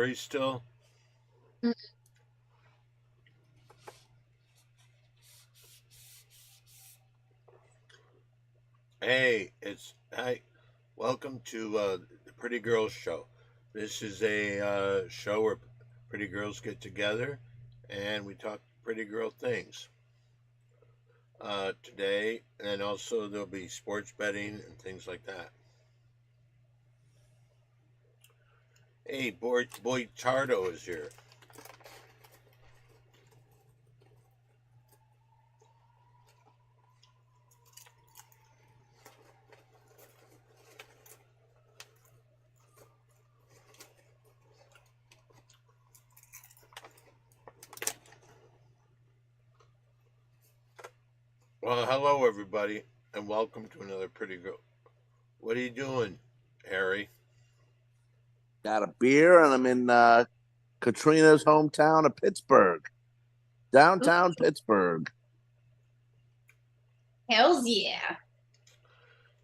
Harry still? Mm. Hey, hi. Welcome to the Pretty Girls Show. This is a show where pretty girls get together and we talk pretty girl things today, and also there'll be sports betting and things like that. Hey, boy Tardo is here. Well, hello everybody, and welcome to another Pretty Girl. What are you doing, Harry? Got a beer, and I'm in Katrina's hometown of Pittsburgh, downtown Pittsburgh. Hells yeah.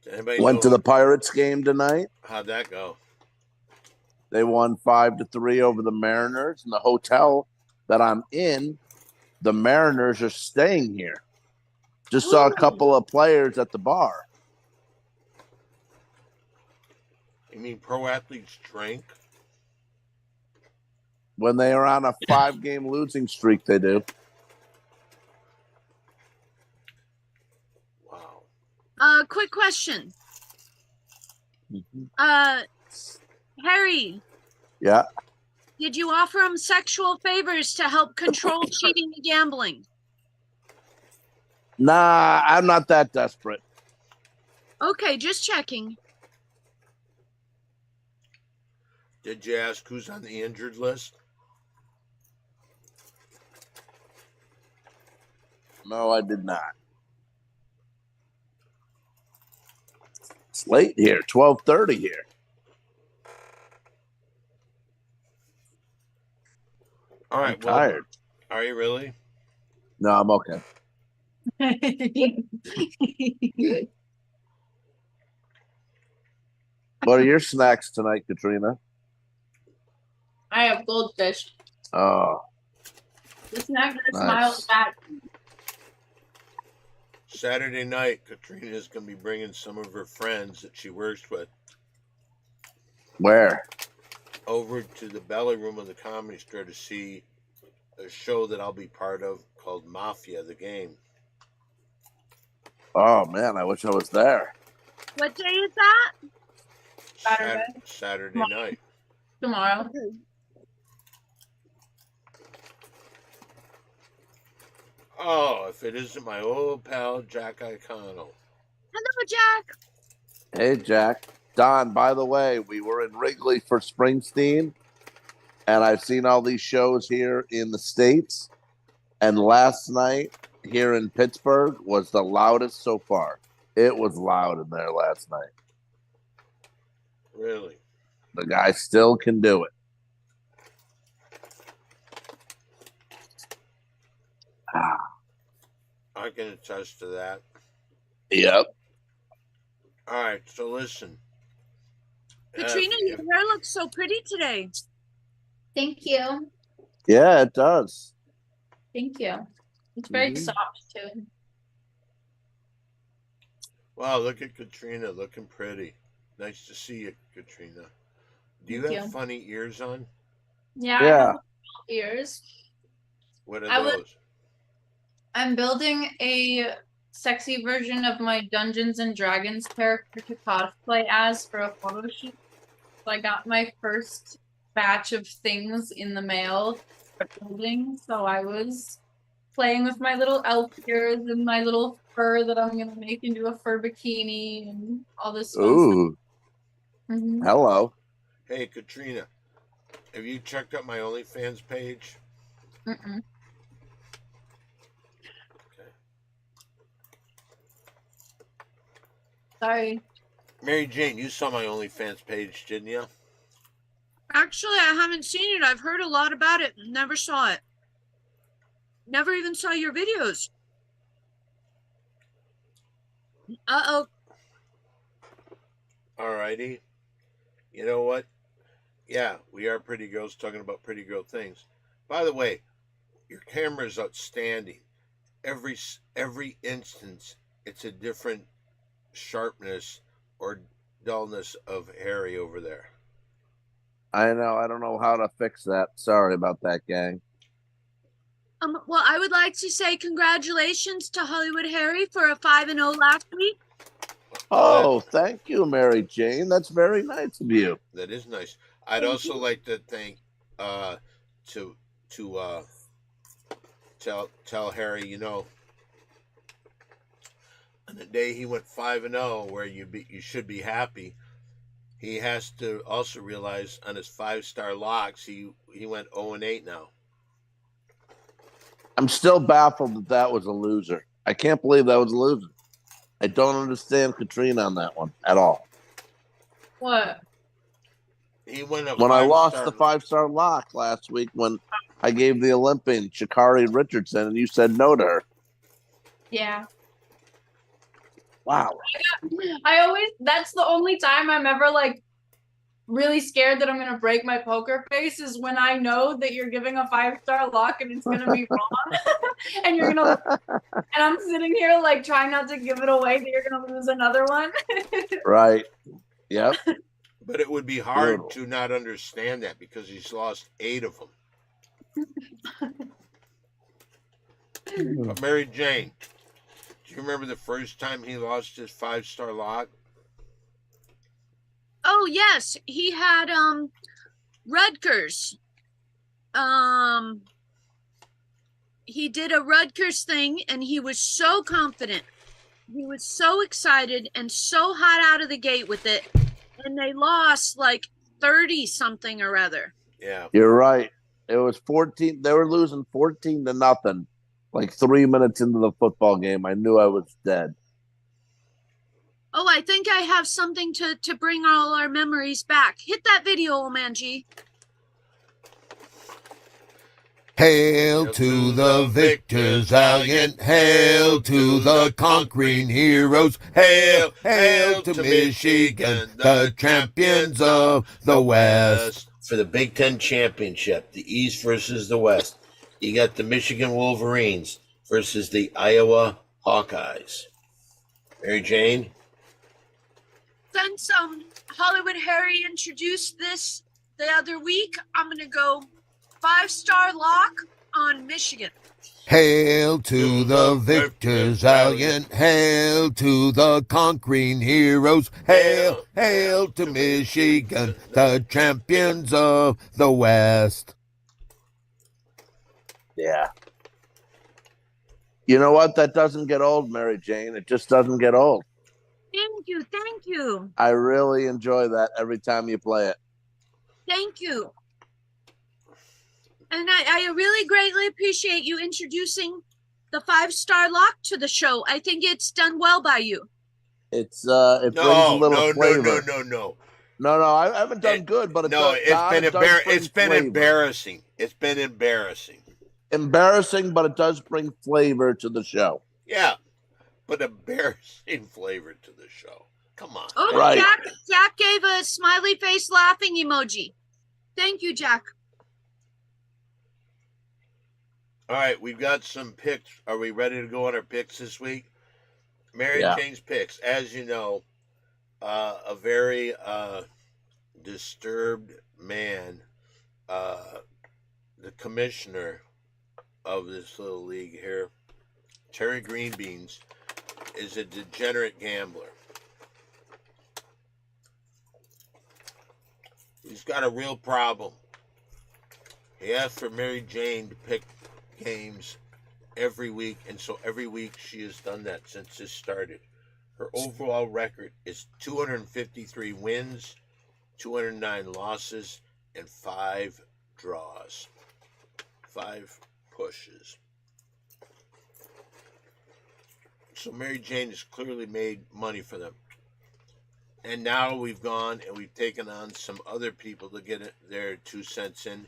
Does anybody Went know to the Pirates game tonight. how'd that go? They won 5-3 over the Mariners. In the hotel that I'm in, the Mariners are staying here. Just saw a couple of players at the bar. You mean pro athletes drink? When they are on a 5-game losing streak, they do. Wow. Quick question. Mhm. Harry, Yeah. did you offer him sexual favors to help control cheating and gambling? Nah, I'm not that desperate. Okay, just checking. Did you ask who's on the injured list? No, I did not. It's late here, 12:30 here. All right. I'm tired. Are you really? No, I'm okay. What are your snacks tonight, Katrina? I have goldfish. Oh, It's not gonna nice. smile back. Saturday night, Katrina is going to be bringing some of her friends that she works with Where? over to the belly room of the Comedy Store to see a show that I'll be part of called Mafia: The Game. Oh man, I wish I was there. What day is that? Saturday night. Tomorrow. Oh, if it isn't my old pal Jack Icano. Hello, Jack. Hey, Jack. Don, by the way, we were in Wrigley for Springsteen, and I've seen all these shows here in the States. And last night here in Pittsburgh was the loudest so far. It was loud in there last night. Really? The guy still can do it. I can attest to that. Yep. All right, so listen. Katrina, your hair looks so pretty today. Thank you. Yeah, it does. Thank you. It's very Mhm. soft too. Wow, look at Katrina looking pretty. Nice to see you, Katrina. Do you Thank have you. funny ears on? Yeah, I Yeah. have ears. What are I would- those? I'm building a sexy version of my Dungeons and Dragons character to cosplay as for a photo shoot. So I got my first batch of things in the mail for building. So I was playing with my little elf ears and my little fur that I'm gonna make into a fur bikini and all this fun Ooh. stuff. Mhm. Hello. Hey, Katrina, have you checked out my OnlyFans page? Mm-mm. Okay. Sorry. Mary Jane, you saw my OnlyFans page, didn't you? Actually, I haven't seen it. I've heard a lot about it. Never saw it. Never even saw your videos. Uh-oh. Alrighty. You know what? Yeah, we are pretty girls talking about pretty girl things. By the way, your camera is outstanding. Every instance, it's a different sharpness or dullness of Harry over there. I know. I don't know how to fix that. Sorry about that, gang. Well, I would like to say congratulations to Hollywood Harry for a 5-0 last week. Oh, thank you, Mary Jane. That's very nice of you. That is nice. I'd Thank also you. like to thank to tell Harry, on the day he went 5-0, where you should be happy. He has to also realize on his 5-star locks, he went 0-8 now. I'm still baffled that that was a loser. I can't believe that was a loser. I don't understand Katrina on that one at all. What? He went a When I lost the five-star. 5-star lock last week, when I gave the Olympian Sha'Carri Richardson, and you said no to her. Yeah. Wow. That's the only time I'm ever like really scared that I'm gonna break my poker face is when I know that you're giving a 5-star lock and it's gonna be wrong. And you're gonna and I'm sitting here like trying not to give it away that you're gonna lose another one. Right. Yep. But it would be hard Brutal. to not understand that because he's lost 8 of them. But Mary Jane, do you remember the first time he lost his 5-star lock? Oh yes, he had Rutgers. He did a Rutgers thing and he was so confident. He was so excited and so hot out of the gate with it. And they lost like 30 something or other. Yeah. You're right. It was 14. They were losing 14-0, like 3 minutes into the football game. I knew I was dead. Oh, I think I have something to bring all our memories back. Hit that video, old man G. Hail to the victors valiant, hail to the conquering heroes, hail, hail to Michigan, the champions of the West. For the Big Ten Championship, the East versus the West. You got the Michigan Wolverines versus the Iowa Hawkeyes. Mary Jane? Since Hollywood Harry introduced this the other week, I'm gonna go 5-star lock on Michigan. Hail to the victors valiant, hail to the conquering heroes, hail, hail to Michigan, the champions of the West. Yeah. You know what? That doesn't get old, Mary Jane. It just doesn't get old. Thank you, thank you, I really enjoy that every time you play it. thank you. And I really greatly appreciate you introducing the 5-star lock to the show. I think it's done well by you. It brings a little flavor. No. No, I haven't done good, but It's been embarrassing. It's been embarrassing. Embarrassing, but it does bring flavor to the show. Yeah, but embarrassing flavor to the show. Come on. Oh, Right. Jack gave a smiley face laughing emoji. Thank you, Jack. All right, we've got some picks. Are we ready to go on our picks this week? Mary Yeah. Jane's picks. As you know, a very disturbed man, the commissioner of this little league here, Terry Greenbeans, is a degenerate gambler. He's got a real problem. He asked for Mary Jane to pick games every week, and so every week she has done that since this started. Her overall record is 253 wins, 209 losses, and 5 draws. 5 pushes. So Mary Jane has clearly made money for them. And now we've gone and we've taken on some other people to get their 2 cents in.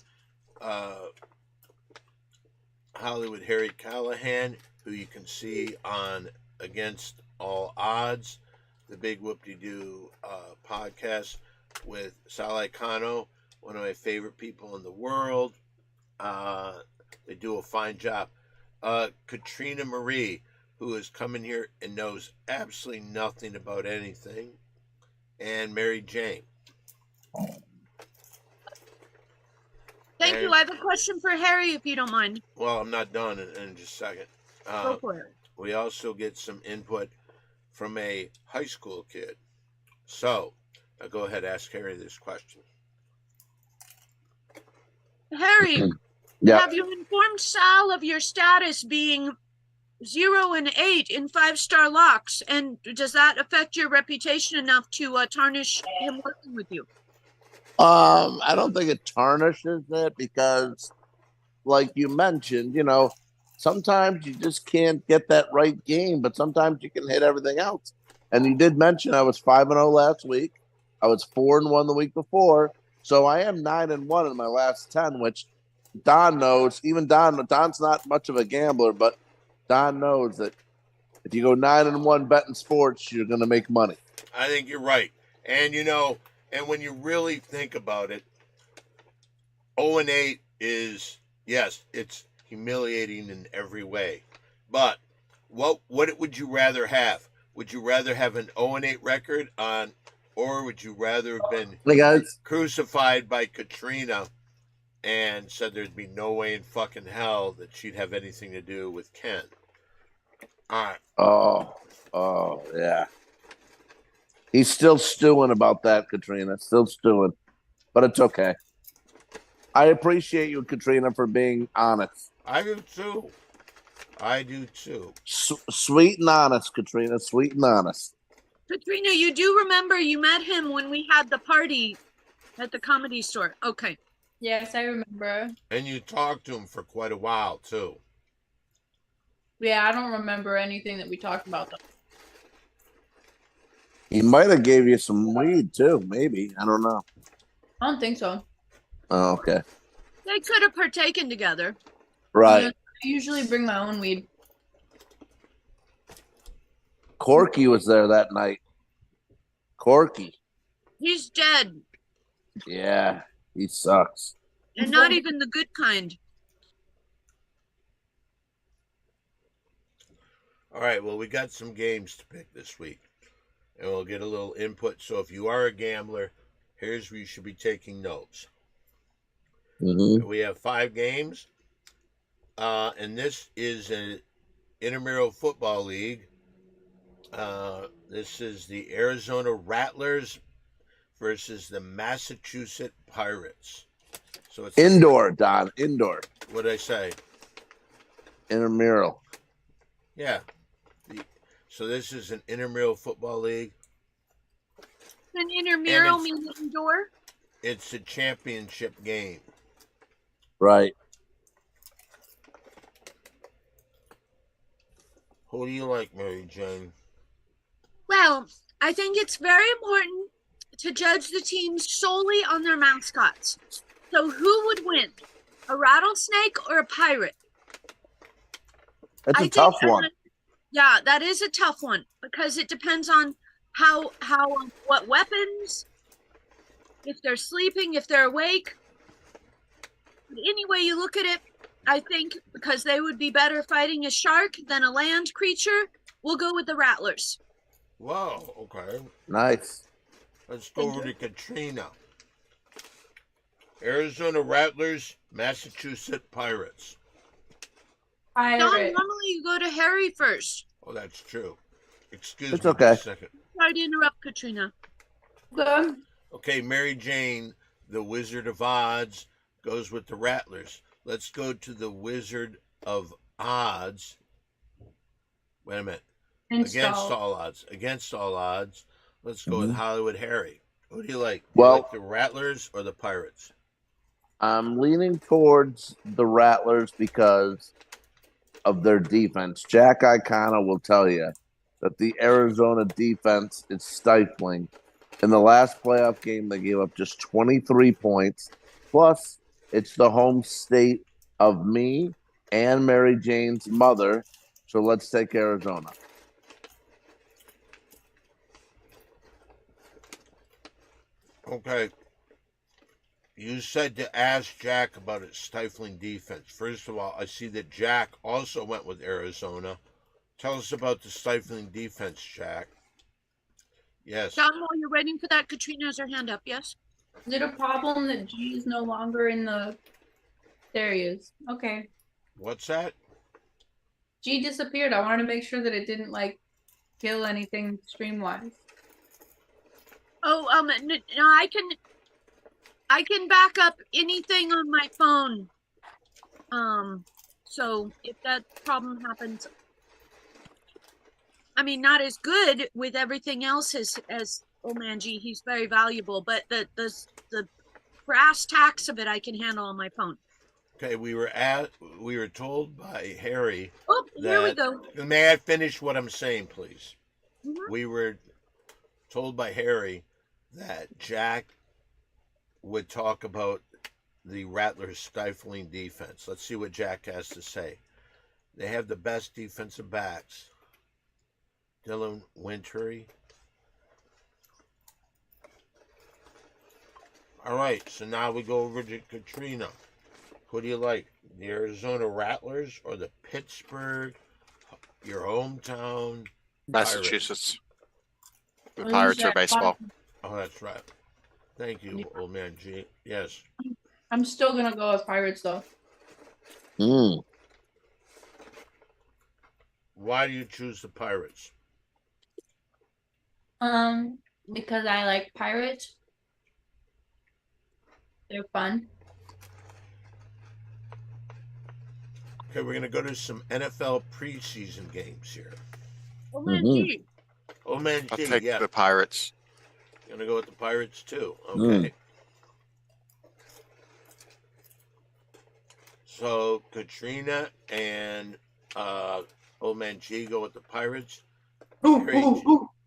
Hollywood Harry Callahan, who you can see on Against All Odds, the Big Whoop-De-Doo podcast with Salai Kano, one of my favorite people in the world. They do a fine job. Katrina Marie, who has come in here and knows absolutely nothing about anything, and Mary Jane. Thank you. I have a question for Harry, if you don't mind. Well, I'm not done in just a second. Go for it. We also get some input from a high school kid. So, now go ahead, ask Harry this question. Harry, Yeah. have you informed Sal of your status being 0 and 8 in 5-star locks? And does that affect your reputation enough to tarnish him working with you? I don't think it tarnishes it because, like you mentioned, sometimes you just can't get that right game, but sometimes you can hit everything else. And you did mention I was 5-0 last week. I was 4-1 the week before. So I am 9-1 in my last 10, which Don knows. Even Don's not much of a gambler, but Don knows that if you go 9-1 betting sports, you're going to make money. I think you're right. And, and when you really think about it, 0-8 is, yes, it's humiliating in every way. But what would you rather have? Would you rather have an 0-8 record or would you rather have been Hey guys. crucified by Katrina and said there'd be no way in fucking hell that she'd have anything to do with Ken? All right. Oh, yeah. He's still stewing about that, Katrina. Still stewing. But it's okay. I appreciate you, Katrina, for being honest. I do too. Sweet and honest, Katrina. Sweet and honest. Katrina, you do remember you met him when we had the party at the Comedy Store. Okay. Yes, I remember. And you talked to him for quite a while too. Yeah, I don't remember anything that we talked about though. He might have gave you some weed too, maybe. I don't know. I don't think so. Oh, okay. They could have partaken together. Right. I usually bring my own weed. Corky was there that night. Corky. He's dead. Yeah, he sucks. And not even the good kind. All right, well, we got some games to pick this week, and we'll get a little input. So if you are a gambler, here's where you should be taking notes. Mm-hmm. We have 5 games, and this is an intramural football league. This is the Arizona Rattlers versus the Massachusetts Pirates. So it's Indoor, Don. Indoor. What'd I say? Intramural. Yeah. So this is an intramural football league. An intramural And means indoor? It's a championship game. Right. Who do you like, Mary Jane? Well, I think it's very important to judge the teams solely on their mascots. So who would win? A rattlesnake or a pirate? That's I a think tough one. Yeah, that is a tough one because it depends on what weapons, if they're sleeping, if they're awake. But any way you look at it, I think because they would be better fighting a shark than a land creature, we'll go with the Rattlers. Whoa, okay. Nice. Let's go over to Katrina. Arizona Rattlers, Massachusetts Pirates. Don, Pirate. normally you go to Harry first. Oh, that's true. Excuse It's me okay. just a second. Sorry to interrupt, Katrina. Good. Okay, Mary Jane, the Wizard of Odds, goes with the Rattlers. Let's go to the Wizard of Odds. Wait a minute. Against all odds. Let's go with Hollywood Harry. Who do you like? Do you like the Rattlers or the Pirates? I'm leaning towards the Rattlers because of their defense. Jack Icona will tell you that the Arizona defense is stifling. In the last playoff game, they gave up just 23 points. Plus, it's the home state of me and Mary Jane's mother. So let's take Arizona. Okay. You said to ask Jack about its stifling defense. First of all, I see that Jack also went with Arizona. Tell us about the stifling defense, Jack. Yes. John, while you're waiting for that, Katrina has her hand up. Yes. Is it a problem that G is no longer in the? There he is. Okay. What's that? G disappeared. I wanted to make sure that it didn't like kill anything stream wise. Oh, no, I can back up anything on my phone. So if that problem happens, I mean, not as good with everything else as Omanji. He's very valuable, but the brass tacks of it I can handle on my phone. Okay, we were told by Harry. Oh, here we go. May I finish what I'm saying, please? Mhm. We were told by Harry that Jack would talk about the Rattlers' stifling defense. Let's see what Jack has to say. They have the best defensive backs. Dylan Wintery. All right, so now we go over to Katrina. Who do you like, the Arizona Rattlers or the Pittsburgh, your hometown? Massachusetts. The Who's Pirates are that baseball. Oh, that's right. Thank you, old man G. Yes. I'm still gonna go with Pirates though. Mm. Why do you choose the Pirates? Because I like Pirates. They're fun. Okay, we're gonna go to some NFL preseason games here. Omanji. Old man I'll G, take yeah. the Pirates. Gonna go with the Pirates too. Okay. So Katrina and old man G go with the Pirates.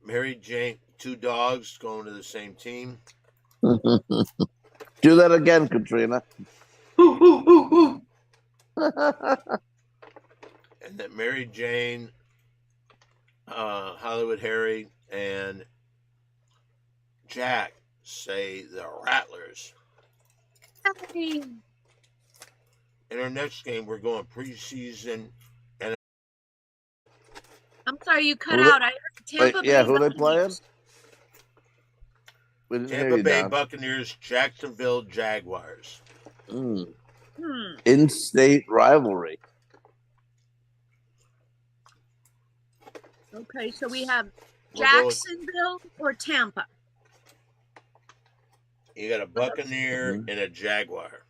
Mary Jane, two dogs going to the same team. Do that again, Katrina. And then Mary Jane, Hollywood Harry, and Jack say the Rattlers. Hey. In our next game, we're going preseason. I'm sorry, you cut Who they- out. I heard Tampa Bay. yeah, who they Buccaneers. We didn't hear Tampa you, Bay Don. Buccaneers, Jacksonville Jaguars. Mm. Hmm. In-state rivalry. Okay, so we have We'll go with- Jacksonville or Tampa. You got a Buccaneer Mhm. and a Jaguar.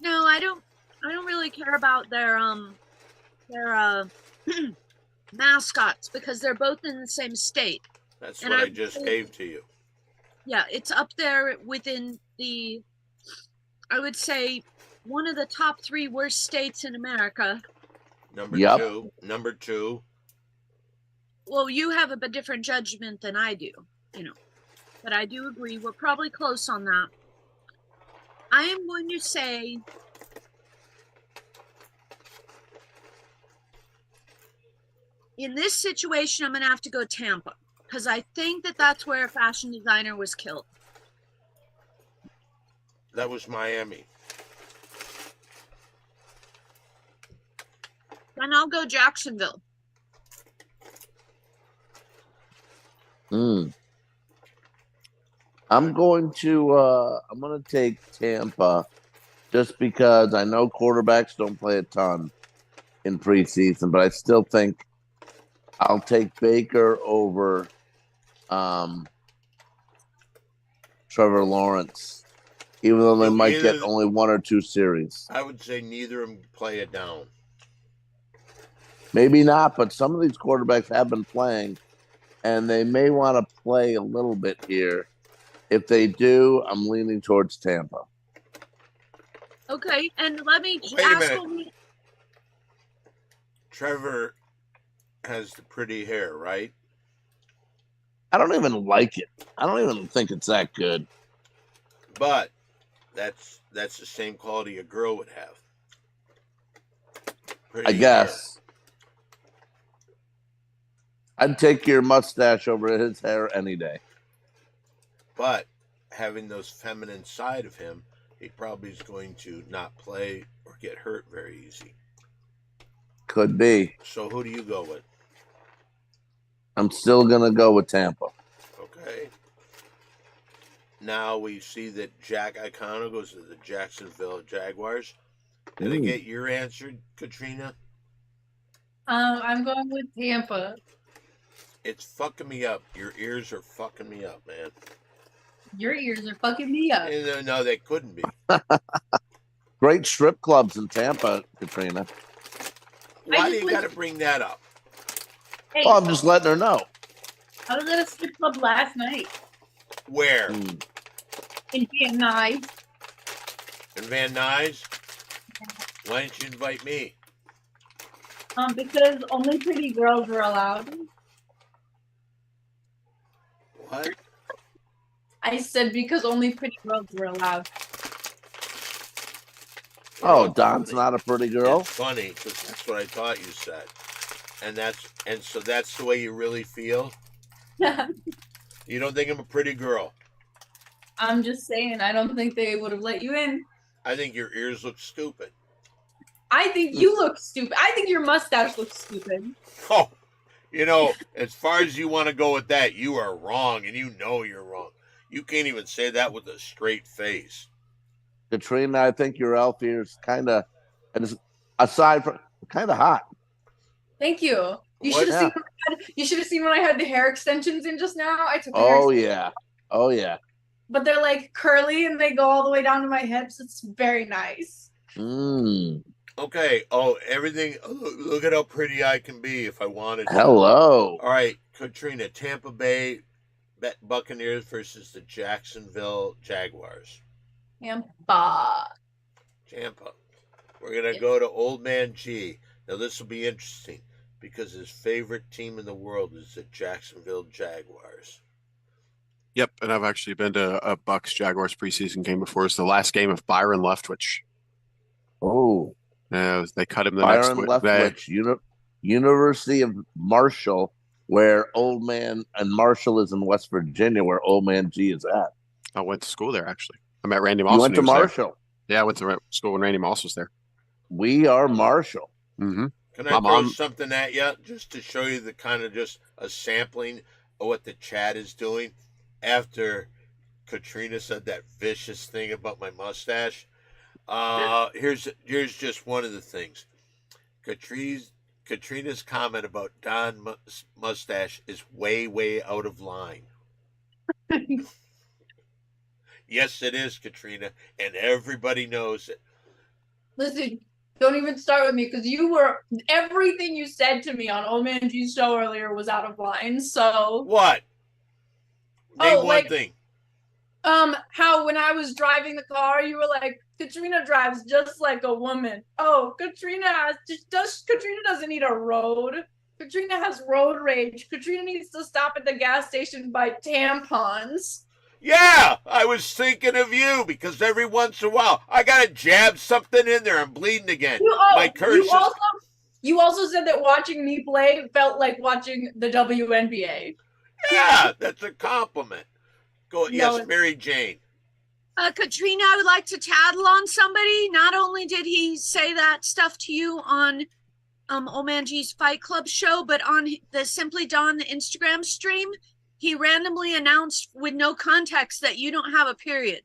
No, I don't really care about their mascots because they're both in the same state. That's And what I- I just gave to you. Yeah, it's up there within the, I would say, one of the top 3 worst states in America. Number Yep. two. Number two. Well, you have a bit different judgment than I do, but I do agree we're probably close on that. I am going to say in this situation, I'm going to have to go Tampa because I think that's where a fashion designer was killed. That was Miami. Then I'll go Jacksonville. Mm. I'm going to take Tampa just because I know quarterbacks don't play a ton in preseason, but I still think I'll take Baker over Trevor Lawrence, even though they No, might get either- only 1 or 2 series. I would say neither of them play it down. Maybe not, but some of these quarterbacks have been playing, and they may want to play a little bit here. If they do, I'm leaning towards Tampa. Okay, and let me Wait a ask minute. only. Trevor has the pretty hair, right? I don't even like it. I don't even think it's that good. But that's the same quality a girl would have. Pretty I guess. I'd take your mustache over his hair any day. But having those feminine side of him, he probably is going to not play or get hurt very easy. Could be. So who do you go with? I'm still gonna go with Tampa. Okay. Now we see that Jack Icano goes to the Jacksonville Jaguars. Did I Ooh. get your answer, Katrina? I'm going with Tampa. It's fucking me up. Your ears are fucking me up, man. Your ears are fucking me up. No, they couldn't be. Great strip clubs in Tampa, Katrina. Why just do you went- got to bring that up? Hey, Well, I'm just letting her know. I was at a strip club last night Where? Mm. in Van Nuys. In Van Nuys? Why didn't you invite me? Because only pretty girls were allowed. What? I said because only pretty girls were allowed. Oh, Don's not a pretty girl. It's funny because that's what I thought you said, and so that's the way you really feel. You don't think I'm a pretty girl. I'm just saying, I don't think they would have let you in. I think your ears look stupid. I think you look stupid. I think your mustache looks stupid. Oh, as far as you want to go with that, you are wrong, and you know you're wrong. You can't even say that with a straight face. Katrina, I think your elf ears kind of, aside from, kind of hot. Thank you. You What? should have seen. You should have seen when I had the hair extensions in just now. I took. The Oh hair yeah, oh yeah. but they're like curly and they go all the way down to my hips. It's very nice. Mm. Okay. Oh, everything. Look at how pretty I can be if I wanted to. Hello. All right, Katrina. Tampa Bay Buccaneers versus the Jacksonville Jaguars. Tampa. Tampa. We're gonna go to Old Man G. Now this will be interesting because his favorite team in the world is the Jacksonville Jaguars. Yep, and I've actually been to a Bucks Jaguars preseason game before. It's the last game of Byron Leftwich. Oh, They cut him the Byron next week. Leftwich, University of Marshall, where Old Man and Marshall is in West Virginia, where Old Man G is at. I went to school there actually. I met Randy Moss. You when went he to was there. Marshall. Yeah, I went to school when Randy Moss was there. We are Marshall. Mm-hmm. Can I My throw mom- something at you just to show you the kind of just a sampling of what the chat is doing after Katrina said that vicious thing about my mustache? Here's just one of the things. Katrina's comment about Don's mustache is way out of line. Yes, it is, Katrina, and everybody knows it. Listen, don't even start with me because everything you said to me on Old Man G's show earlier was out of line. So, What? Name one like- thing. how when I was driving the car, you were like, Katrina drives just like a woman. Oh, Katrina doesn't need a road. Katrina has road rage. Katrina needs to stop at the gas station and buy tampons. Yeah, I was thinking of you because every once in a while I gotta jab something in there. I'm bleeding again. My curse You also said that watching me play felt like watching the WNBA. Yeah, that's a compliment. Go, No, yes, it's- Mary Jane. Katrina, I would like to tattle on somebody. Not only did he say that stuff to you on Old Man G's Fight Club show, but on the Simply Dawn Instagram stream, he randomly announced with no context that you don't have a period.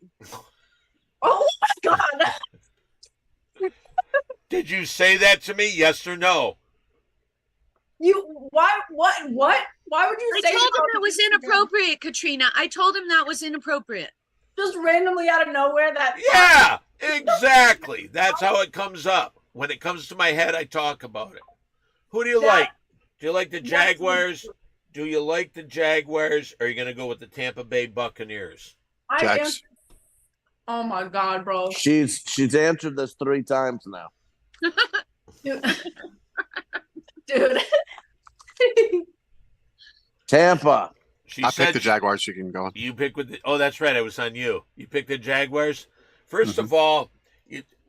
Oh my god! Did you say that to me? Yes or no? Why would you I say told him that it was inappropriate, Katrina. I told him that was inappropriate. just randomly out of nowhere? Yeah, exactly. That's how it comes up. When it comes to my head, I talk about it. Who do you That- like? Do you like the That's- Jaguars? Do you like the Jaguars? Or are you going to go with the Tampa Bay Buccaneers? I Jax. Oh my god, bro. She's answered this 3 times now. Dude. Tampa. She I said picked the Jaguars. You can go on. You picked with the, oh, that's right. It was on you. You picked the Jaguars. 1st Mm-hmm. of all,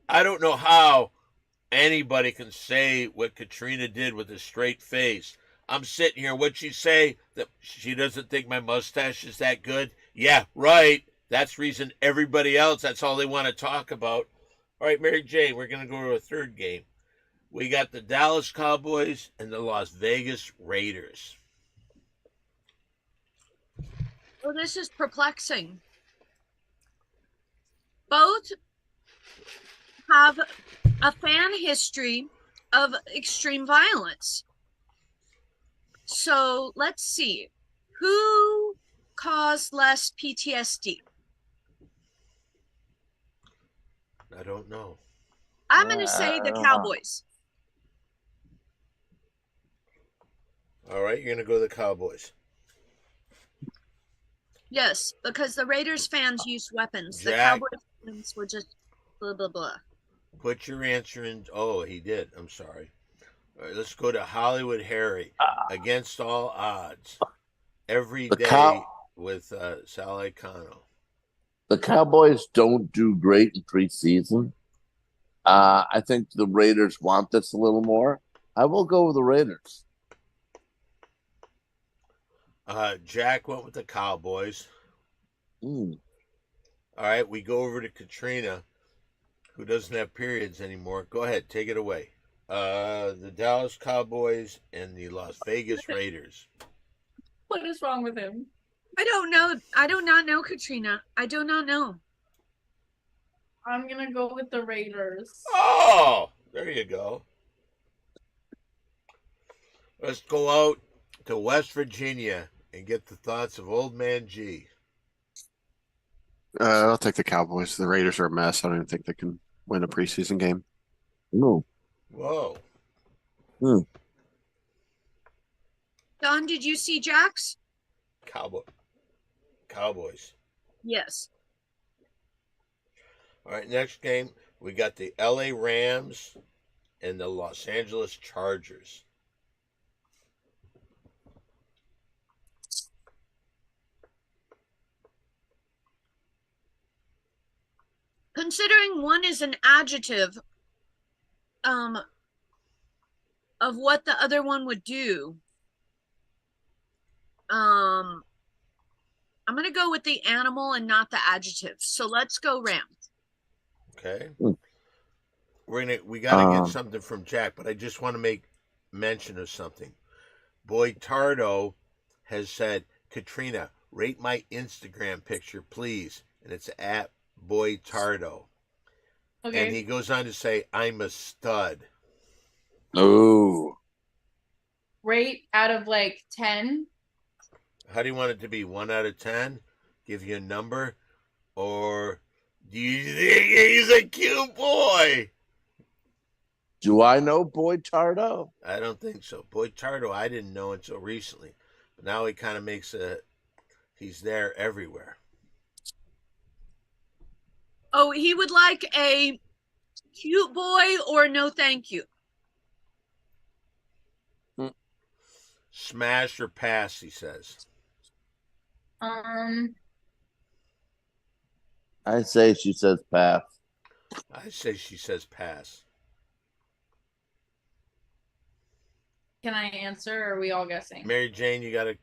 I don't know how anybody can say what Katrina did with a straight face. I'm sitting here. What'd she say? That she doesn't think my mustache is that good? Yeah, right. That's reason everybody else, that's all they want to talk about. All right, Mary Jane, we're going to go to a third game. We got the Dallas Cowboys and the Las Vegas Raiders. Oh, this is perplexing. Both have a fan history of extreme violence. So let's see. Who caused less PTSD? I don't know. I'm going to say the Cowboys. All right, you're going to go the Cowboys. Yes, because the Raiders fans used weapons. The Jack. Cowboys fans were just blah, blah, blah. Put your answer in. Oh, he did. I'm sorry. All right, let's go to Hollywood Harry. Against all odds. Every The day with Sal Icano. The Cowboys don't do great in preseason. I think the Raiders want this a little more. I will go with the Raiders. Jack went with the Cowboys. Mm. All right, we go over to Katrina, who doesn't have periods anymore. Go ahead, take it away. The Dallas Cowboys and the Las Vegas Raiders. What is wrong with him? I don't know. I do not know, Katrina. I do not know. I'm gonna go with the Raiders. Oh, there you go. Let's go out to West Virginia and get the thoughts of Old Man G. I'll take the Cowboys. The Raiders are a mess. I don't even think they can win a preseason game. No. Whoa. Don, did you see Jax? Cowboys. Yes. All right, next game, we got the LA Rams and the Los Angeles Chargers. Considering one is an adjective of what the other one would do, I'm going to go with the animal and not the adjective. So let's go Rams. Okay. Hmm. We gotta get something from Jack, but I just want to make mention of something. Boy Tardo has said, Katrina, rate my Instagram picture, please. And it's at Boy Tardo. Okay. And he goes on to say, I'm a stud. Oh. Rate out of like 10. How do you want it to be? 1 out of 10? Give you a number? Or do you think he's a cute boy? Do I know Boyd Tardo? I don't think so. Boy Tardo, I didn't know until recently. But now he kind of makes he's there everywhere. Oh, he would like a cute boy or no thank you. Smash or pass, he says. I say she says pass. I say she says pass. Can I answer or are we all guessing? Mary Jane, you got to...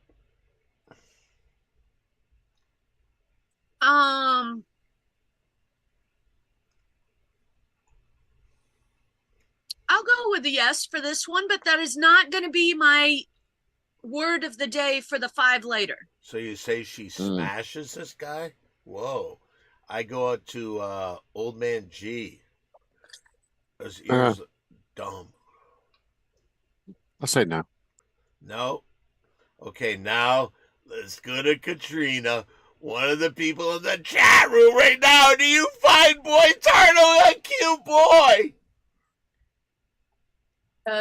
I'll go with a yes for this one, but that is not going to be my word of the day for the 5 later. So you say she smashes this guy? Whoa. I go out to Old Man G. His ears dumb. I'll say no. No? Okay, now let's go to Katrina. One of the people in the chat room right now. Do you find Boy Tardo a cute boy?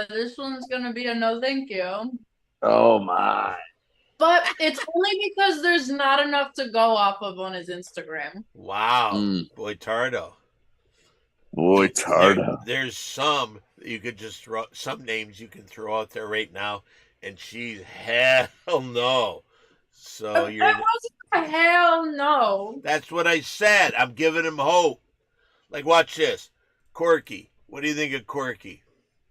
This one's gonna be a no thank you. Oh my. But it's only because there's not enough to go off of on his Instagram. Wow. Boy Tardo. Boy Tardo. There's some you could just throw, some names you can throw out there right now, and she's hell no. So you're. That wasn't a hell no. That's what I said. I'm giving him hope. Like, watch this. Corky. What do you think of Corky?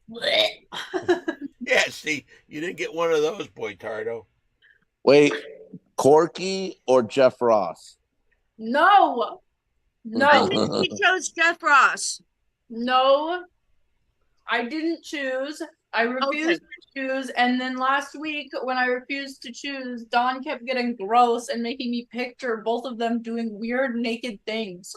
Yeah, see, you didn't get one of those, Boy Tardo. Wait, Corky or Jeff Ross? No. I No. think he chose Jeff Ross. No. I didn't choose. I refused Okay. to choose, and then last week when I refused to choose, Dawn kept getting gross and making me picture both of them doing weird naked things.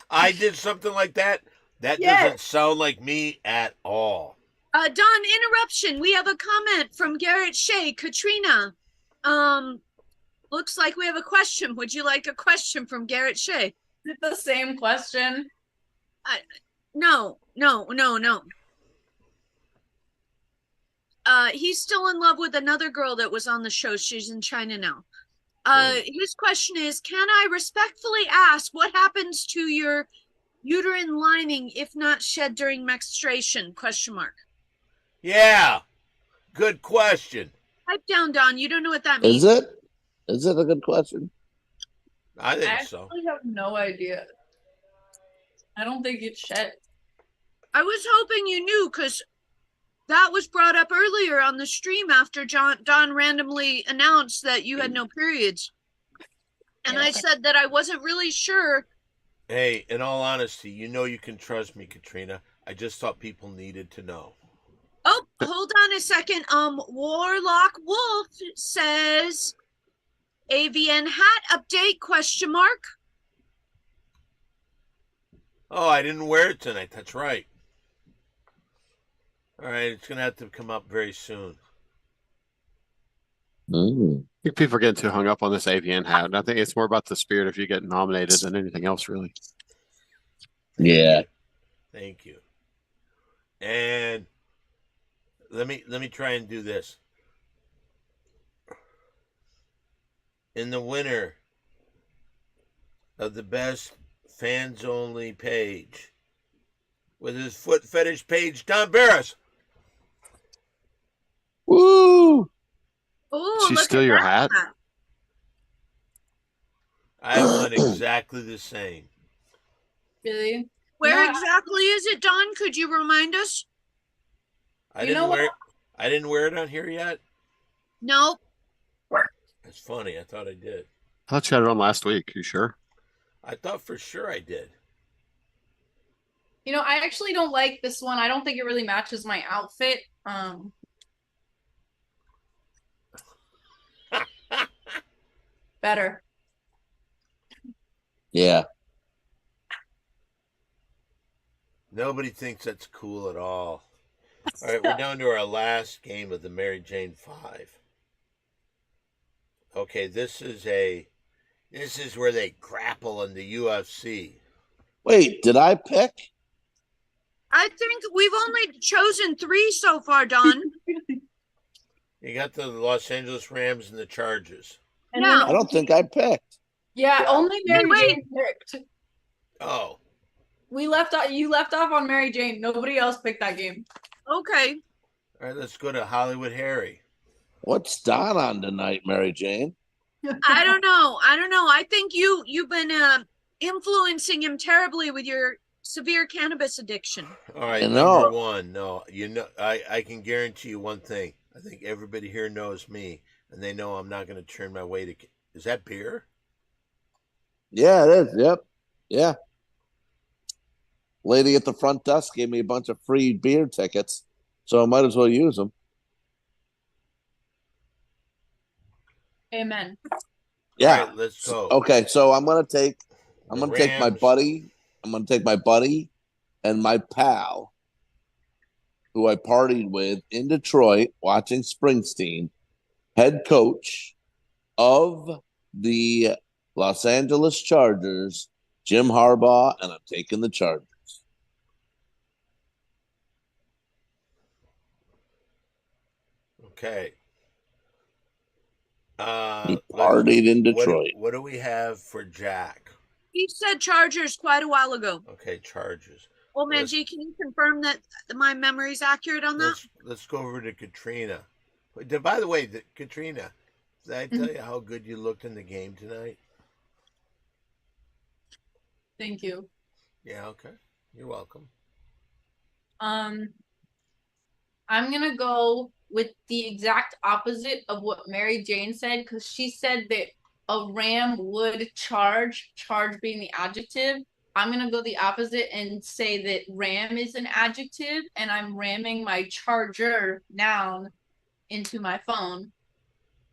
I did something like that. That Yes. doesn't sound like me at all. Don, interruption. We have a comment from Garrett Shea. Katrina, looks like we have a question. Would you like a question from Garrett Shea? Is it the same question? No. He's still in love with another girl that was on the show. She's in China now. His question is, can I respectfully ask what happens to your uterine lining if not shed during menstruation? Question mark. Yeah. Good question. Pipe down, Don. You don't know what that means. Is it? Is it a good question? I I think so. actually have no idea. I don't think it's shed. I was hoping you knew because that was brought up earlier on the stream after Don randomly announced that you had no periods. And Yeah. I said that I wasn't really sure. Hey, in all honesty, you know you can trust me, Katrina. I just thought people needed to know. Oh, hold on a second. Warlock Wolf says AVN hat update question mark. Oh, I didn't wear it tonight. That's right. All right, it's gonna have to come up very soon. Mm. I think people are getting too hung up on this AVN hat. And I think it's more about the spirit of you getting nominated than anything else, really. Yeah. Thank you. And let me try and do this. In the winner of the best fans only page with his foot fetish page, Don Barris. Woo! Oh, She look steal at your that. hat? I won exactly the same. Really? Where No, exactly is it, Don? Could you remind us? I You didn't know what? wear it. I didn't wear it on here yet. No. That's funny. I thought I did. I thought you had it on last week. You sure? I thought for sure I did. You know, I actually don't like this one. I don't think it really matches my outfit. Better. Yeah. Nobody thinks that's cool at all. All right, we're down to our last game of the Mary Jane 5. Okay, this is where they grapple in the UFC. Wait, did I pick? I think we've only chosen 3 so far, Don. You got the Los Angeles Rams and the Chargers. And Yeah. then I don't think I picked. yeah, only Mary wait. Jane picked. Oh, We left off. You left off on Mary Jane. Nobody else picked that game. Okay. all right, let's go to Hollywood Harry. What's Don on tonight, Mary Jane? I don't know. I think you've been influencing him terribly with your severe cannabis addiction. All right, I know. number one. No, I can guarantee you one thing. I think everybody here knows me, and they know I'm not going to turn my way to. Is that beer? Yeah, it is. Yep. Yeah. Lady at the front desk gave me a bunch of free beer tickets, so I might as well use them. Amen. Yeah. All right, let's go. Okay, so I'm gonna take The my Rams- buddy. I'm gonna take my buddy and my pal, who I partied with in Detroit watching Springsteen, head coach of the Los Angeles Chargers, Jim Harbaugh, and I'm taking the Chargers. Okay. He let's- partied in what do- Detroit. What do we have for Jack? He said Chargers quite a while ago. Okay, Chargers. Well, Manji, can you confirm that my memory's accurate on that? Let's go over to Katrina. By the way, Katrina, did I tell you how good you looked in the game tonight? Thank you. Yeah, okay. You're welcome. I'm gonna go with the exact opposite of what Mary Jane said because she said that a ram would charge, charge being the adjective. I'm gonna go the opposite and say that ram is an adjective, and I'm ramming my charger noun into my phone.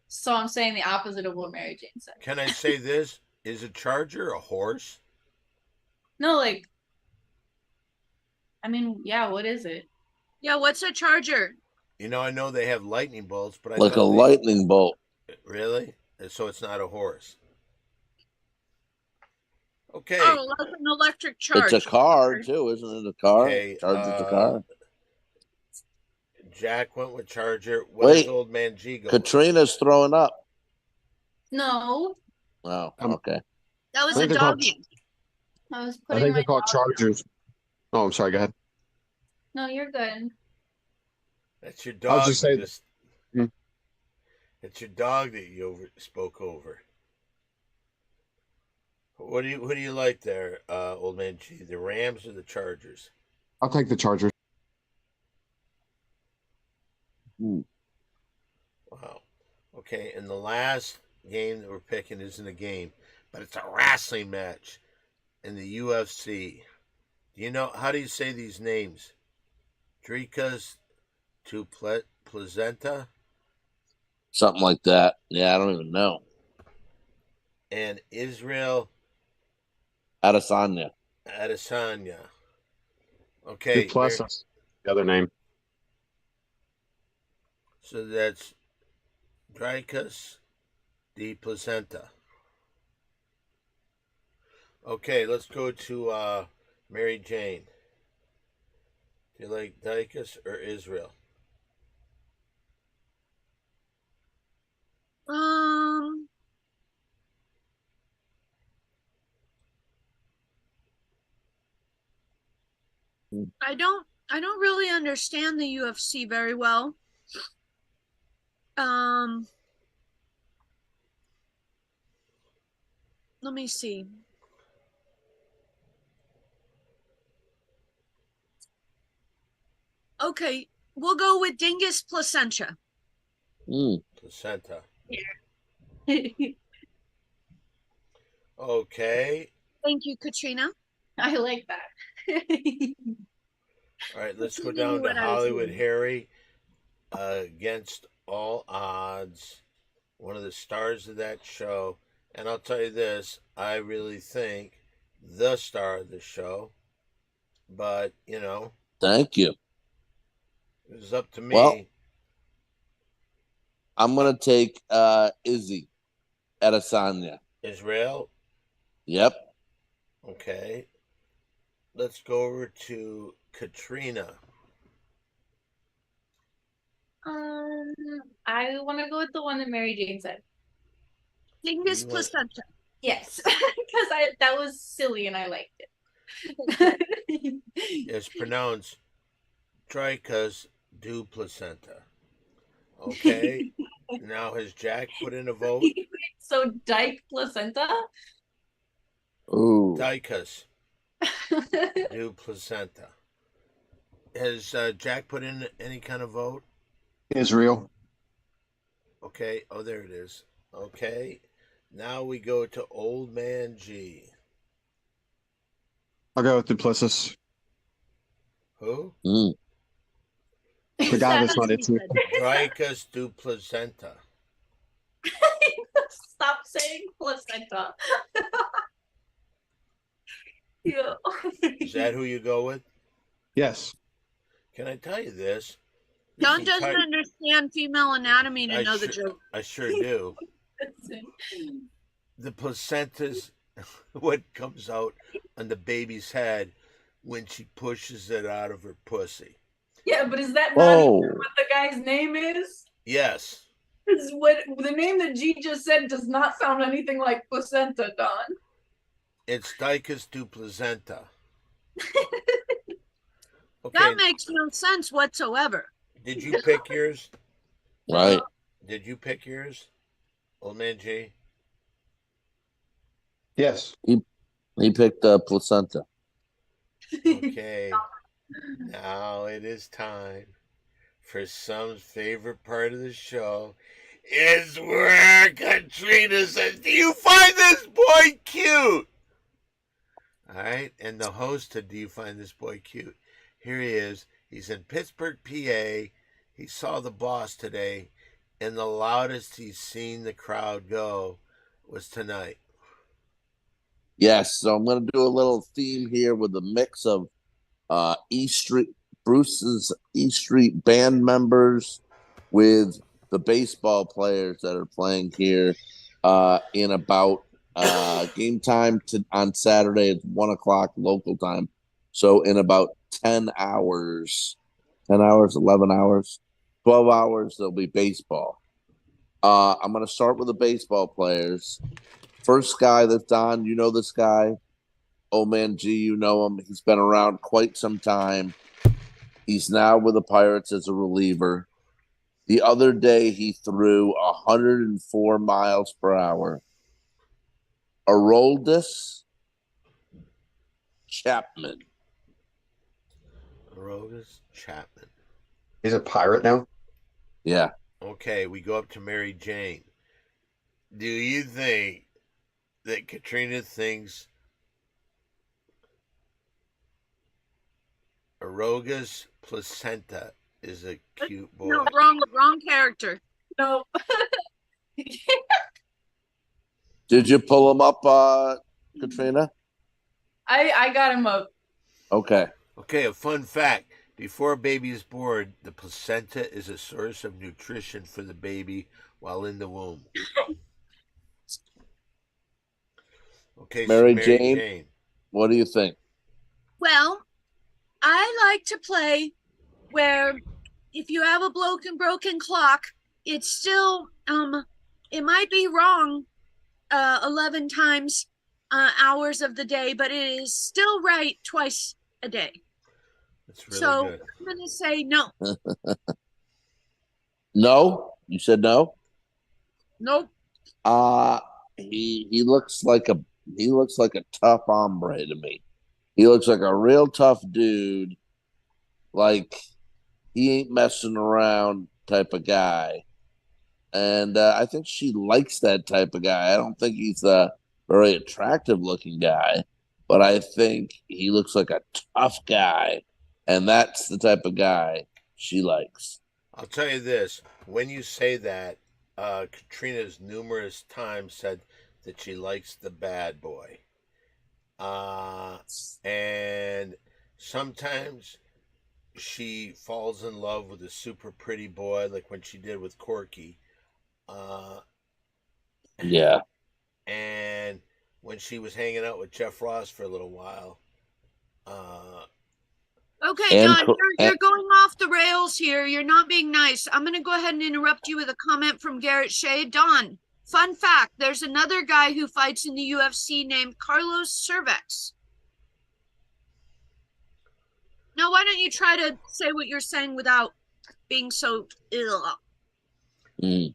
So I'm saying the opposite of what Mary Jane said. Can I say this? Is a charger a horse? No, like, I mean, yeah, what is it? Yeah, what's a charger? You know, I know they have lightning bolts, but I Like a thought lightning bolt. really? So it's not a horse. Okay. Oh, like an electric charge. It's a car too, isn't it? A car. Okay, Charger's a car. Jack went with charger. What Wait. does old man G go? Katrina's throwing up. No, Oh, Um, okay. That was I a think they're called- doggy. I was I putting think my they're called dog- Chargers. Oh, I'm sorry. Go ahead. No, you're good. That's your I dog. was just saying- It's your dog that you spoke over. What do you like there, old man G? The Rams or the Chargers? I'll take the Chargers. Wow. Okay, and the last game that we're picking isn't a game, but it's a wrestling match in the UFC. Do you know how do you say these names? Dricus to Placenta Something like that. Yeah, I don't even know. and Israel Adesanya. Adesanya. Okay, Plus us. The other name. so that's Dricus de Placenta. Okay, let's go to Mary Jane. Do you like Dicus or Israel? I don't really understand the UFC very well. Let me see. Okay, we'll go with Dingus Placentia. Placenta. Okay. Thank you, Katrina. I like that. All right, let's go You knew down to what I was Hollywood doing. Harry against all odds. One of the stars of that show. And I'll tell you this, I really think the star of the show. But, you know, Thank you. it was up to me. Well- I'm gonna take Izzy Adesanya. Israel. Yep. Okay. Let's go over to Katrina. I want to go with the one that Mary Jane said. Dingus You want- Placentia. Yes, because that was silly and I liked it. It's pronounced Dricus du Placenta. Okay. Now has Jack put in a vote? So Dyke Placenta. Ooh. Dicus du Placenta. Has Jack put in any kind of vote? Israel. Okay. Oh, there it is. Okay. Now we go to Old Man G. I'll go with Duplessis. Who? The guy that's not That's itchy. what he said. Dricus du Placenta. Stop saying placenta. Yeah. Is that who you go with? Yes. Can I tell you this? John This doesn't entire- understand female anatomy to know the joke. I sure do. The placenta's what comes out on the baby's head when she pushes it out of her pussy. Yeah, but is that not Whoa. even what the guy's name is? Yes. Is what the name that G just said does not sound anything like placenta, Don. It's Dicus du Placenta. Okay. That makes no sense whatsoever. Did you pick yours? Right. Did you pick yours? Old Man G? Yes. He picked placenta. Okay. Now it is time for some favorite part of the show. is where Katrina says, "Do you find this boy cute?" All right, and the host to "Do you find this boy cute?" Here he is. He's in Pittsburgh, PA. He saw the boss today, and the loudest he's seen the crowd go was tonight. Yes, so I'm going to do a little theme here with a mix of East Street, Bruce's East Street band members with the baseball players that are playing here in about game time on Saturday. It's 1 o'clock local time. So in about 10 hours, 11 hours, 12 hours, there'll be baseball. I'm going to start with the baseball players. First guy that's on, you know this guy, Old Man G, you know him. He's been around quite some time. He's now with the Pirates as a reliever. The other day, he threw 104 miles per hour. Aroldis Chapman. Aroldis Chapman. He's a pirate now? Yeah. Okay, we go up to Mary Jane. Do you think that Katrina thinks Arogas Placenta is a cute boy? No, wrong character. No. Did you pull him up, Katrina? I got him up. Okay. Okay, a fun fact. Before a baby is born, the placenta is a source of nutrition for the baby while in the womb. Okay, Mary so Jane? What do you think? Well, I like to play where if you have a broken clock, it's still it might be wrong 11 times hours of the day, but it is still right twice a day. That's really So good. I'm gonna say no. No? You said no? Nope. He looks like a tough hombre to me. He looks like a real tough dude. Like he ain't messing around type of guy. And I think she likes that type of guy. I don't think he's a very attractive looking guy, but I think he looks like a tough guy. And that's the type of guy she likes. I'll tell you this. When you say that, Katrina's numerous times said that she likes the bad boy. And sometimes she falls in love with a super pretty boy, like when she did with Corky. Yeah. And when she was hanging out with Jeff Ross for a little while. Okay, And Don, you're going off the rails here. You're not being nice. I'm going to go ahead and interrupt you with a comment from Garrett Shea. Don, fun fact, there's another guy who fights in the UFC named Carlos Cervex. Now, why don't you try to say what you're saying without being so ill?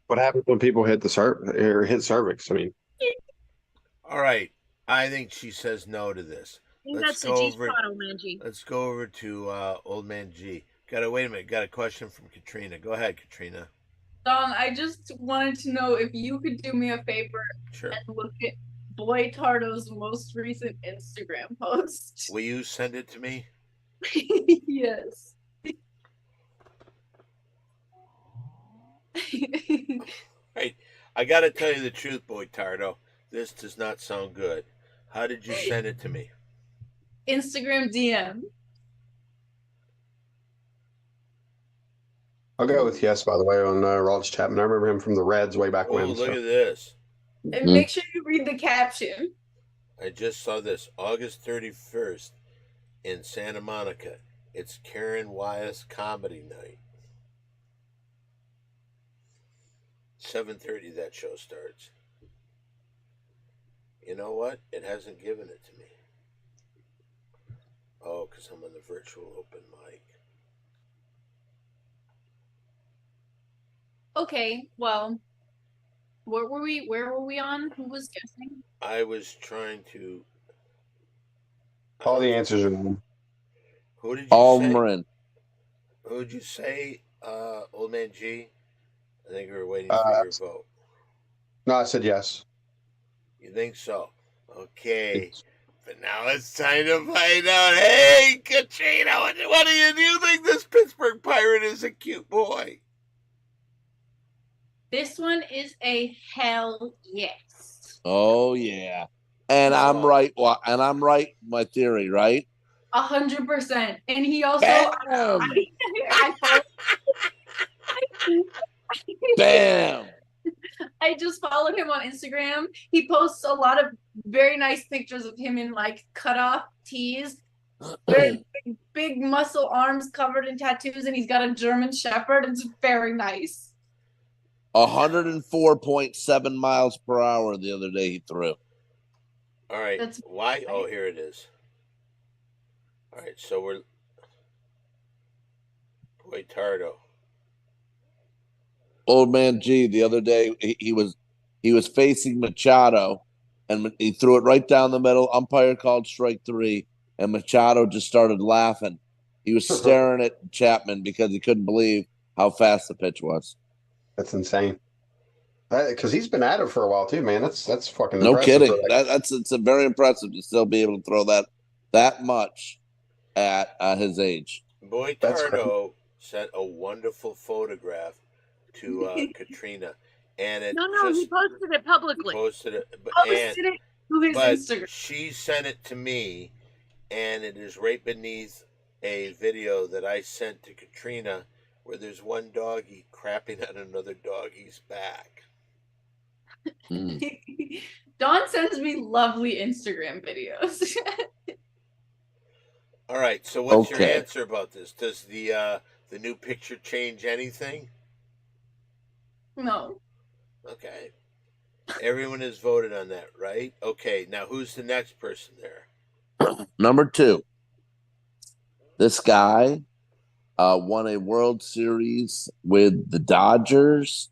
What happens when people hit hit cervix? I mean, All right. I think she says no to this. I think Let's that's go a over- G-spot, Old Man G. Let's go over to Old Man G. Wait a minute. Got a question from Katrina. Go ahead, Katrina. Don, I just wanted to know if you could do me a favor Sure. and look at Boy Tardo's most recent Instagram post. Will you send it to me? Yes. Right. I got to tell you the truth, Boy Tardo. This does not sound good. How did you send it to me? Instagram DM. I'll go with yes, by the way, on Rollins Chapman. I remember him from the Reds way back Oh, when. look so. at this. And make sure you read the caption. I just saw this. August 31st in Santa Monica. It's Karen Wyeth Comedy Night. 7:30 that show starts. You know what? It hasn't given it to me. Oh, because I'm on the virtual open mic. Okay, well, where were we on? Who was guessing? I was trying to. All the answers are no. Who did you say? Almrin. Who did you say, Old Man G? I think we're waiting for your vote. No, I said yes. You think so? Okay. But now it's time to find out. Hey, Katrina, what do you think this Pittsburgh Pirate is a cute boy? This one is a hell yes. Oh yeah. And I'm Oh. right. Well, and I'm right. My theory, right? 100%. And he also Bam! Bam! I just followed him on Instagram. He posts a lot of very nice pictures of him in like cut off tees, very big muscle arms covered in tattoos, and he's got a German Shepherd. It's very nice. 104.7 miles per hour the other day he threw. All right. That's Why? Oh, here it is. All right. So we're Boy Tardo. Old man G the other day he was facing Machado and he threw it right down the middle. Umpire called strike 3 and Machado just started laughing. He was staring at Chapman because he couldn't believe how fast the pitch was. That's insane. Because he's been at it for a while too, man. That's fucking No impressive kidding. for It's a very impressive to still be able to throw that much at his age. Boy That's Tardo sent a wonderful photograph to Katrina, and it No, just he posted it publicly. posted it. Posted it to his But Instagram. she sent it to me, and it is right beneath a video that I sent to Katrina where there's one doggy crapping on another doggy's back. Mm. Dawn sends me lovely Instagram videos. All right, so what's your Okay. answer about this? Does the new picture change anything? No. Okay. Everyone has voted on that, right? Okay, now who's the next person there? Number 2. This guy won a World Series with the Dodgers.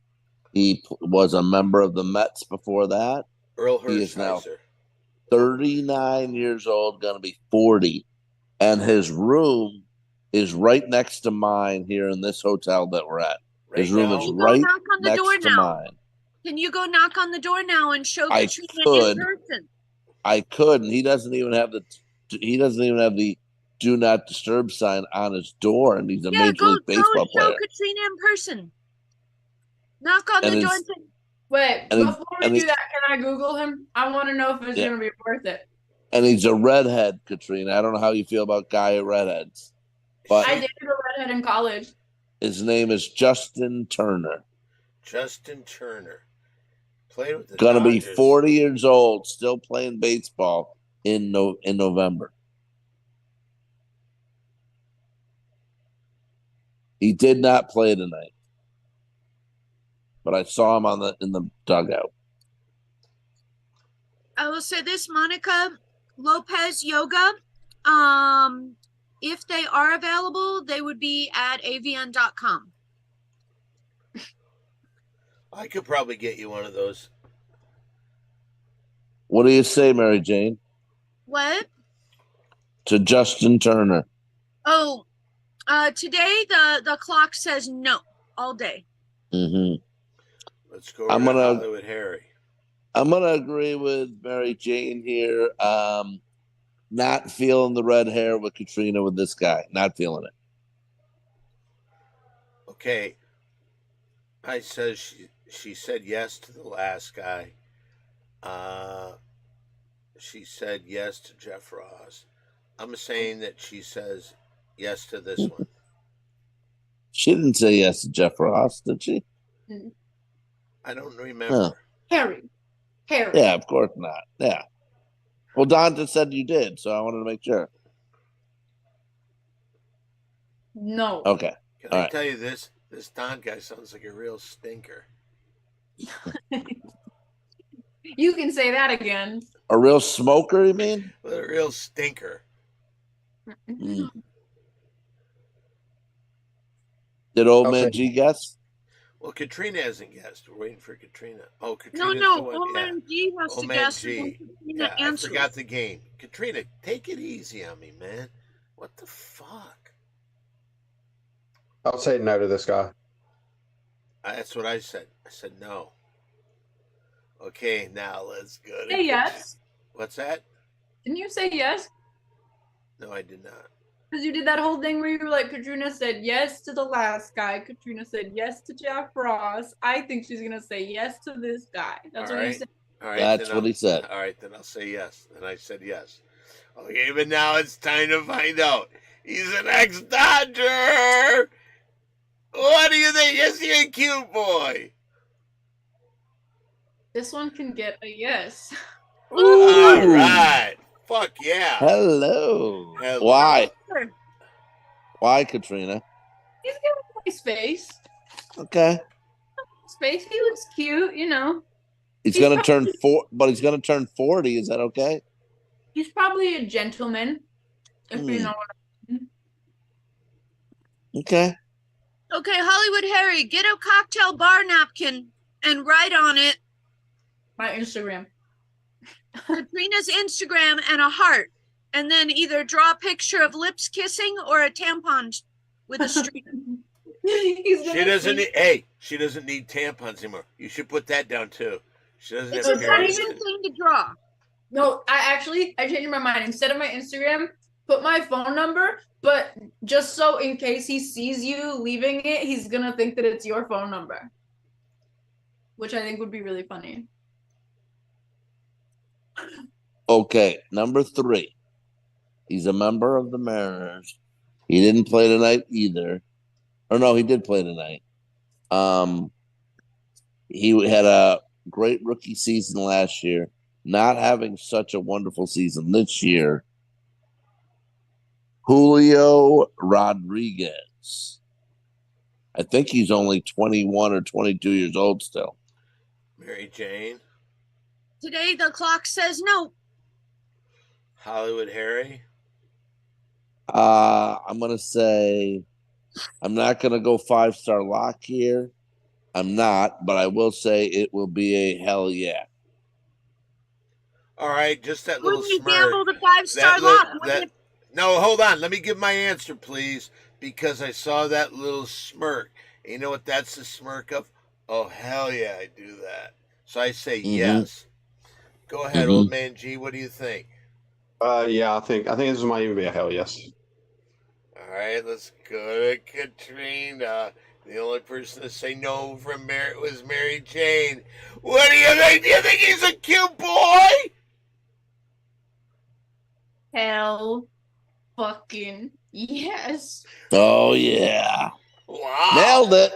He was a member of the Mets before that. Earl He is now Hershiser. 39 years old, going to be 40. And his room is right next to mine here in this hotel that we're at. Right His room now? is Go right knock on the door next to now. mine. Can you go knock on the door now and show I Katrina could. in person? I could, and he doesn't even have the do not disturb sign on his door, and he's a Yeah, Major go League Baseball and show player. Katrina in person. Knock on And the door his- and say, Wait, And before we and do he- that, can I Google him? I want to know if it's Yeah. going to be worth it. And he's a redhead, Katrina. I don't know how you feel about guy redheads, but I dated a redhead in college. his name is Justin Turner. Justin Turner. Played with the Gonna be Dodgers. 40 years old, still playing baseball in November. He did not play tonight, but I saw him in the dugout. I will say this, Monica Lopez Yoga. If they are available, they would be at avn.com. I could probably get you one of those. What do you say, Mary Jane, What? to Justin Turner? Oh, today the clock says no all day. Hmm. Let's go I'm to gonna- Hollywood Harry. I'm gonna agree with Mary Jane here. Not feeling the red hair with Katrina with this guy. Not feeling it. Okay. I says she said yes to the last guy. She said yes to Jeff Ross. I'm saying that she says yes to this one. She didn't say yes to Jeff Ross, did she? I don't remember. Harry. Yeah, of course not. Yeah. Well, Don just said you did, so I wanted to make sure. No. Okay. Can All I right. tell you this? This Don guy sounds like a real stinker. You can say that again. A real smoker, you mean? A real stinker. Mm. Did old I'll man say- G guess? Well, Katrina hasn't guessed. We're waiting for Katrina. Oh, No, Katrina's the no, one. old Yeah. man G has Old to man guess. G. and then Katrina Yeah, I answers. forgot the game. Katrina, take it easy on me, man. What the fuck? I'll say no to this guy. That's what I said. I said no. Okay, now let's go to. Say yes. What's that? Didn't you say yes? No, I did not. Because you did that whole thing where you were like, Katrina said yes to the last guy. Katrina said yes to Jack Frost. I think she's gonna say yes to this guy. That's All what you right. said. All right. That's then what he said. All right, then I'll say yes. And I said yes. Okay, but now it's time to find out. He's an ex-Dodger. What do you think? Is he a cute boy? This one can get a yes. All right. Fuck yeah. Hello. Hello. Why? Why, Katrina? He's got a nice face. Okay. Space, he looks cute, you know. He's He's gonna turn probably- but he's gonna turn 40. Is that okay? He's probably a gentleman, if you Hmm. know what I mean. Okay. Okay, Hollywood Harry, get a cocktail bar napkin and write on it My Instagram. Katrina's Instagram and a heart, and then either draw a picture of lips kissing or a tampon with a string. He's gonna She doesn't see- need. Hey, she doesn't need tampons anymore. You should put that down too. She doesn't It's have a periods. funny thing to draw. No, I changed my mind. Instead of my Instagram, put my phone number, but just so in case he sees you leaving it, he's gonna think that it's your phone number. Which I think would be really funny. Okay. Number 3. He's a member of the Mariners. He didn't play tonight either. Or no, he did play tonight. He had a great rookie season last year. Not having such a wonderful season this year. Julio Rodriguez. I think he's only 21 or 22 years old still. Mary Jane, Today the clock says no. Hollywood Harry. I'm gonna say I'm not gonna go 5-star lock here. I'm not, but I will say it will be a hell yeah. All right, just that little Wouldn't you smirk. gamble the 5-star That lock? li- Wouldn't that- it- No, hold on. Let me give my answer, please, because I saw that little smirk. And you know what that's the smirk of? Oh, hell yeah, I do that. So I say Mhm. yes. Go ahead, Mhm. old man G. What do you think? Yeah, I think this might even be a hell yes. All right, let's go to Katrina. The only person to say no from Mary was Mary Jane. What do you think? Do you think he's a cute boy? Hell fucking yes. Oh yeah. Wow. Nailed it.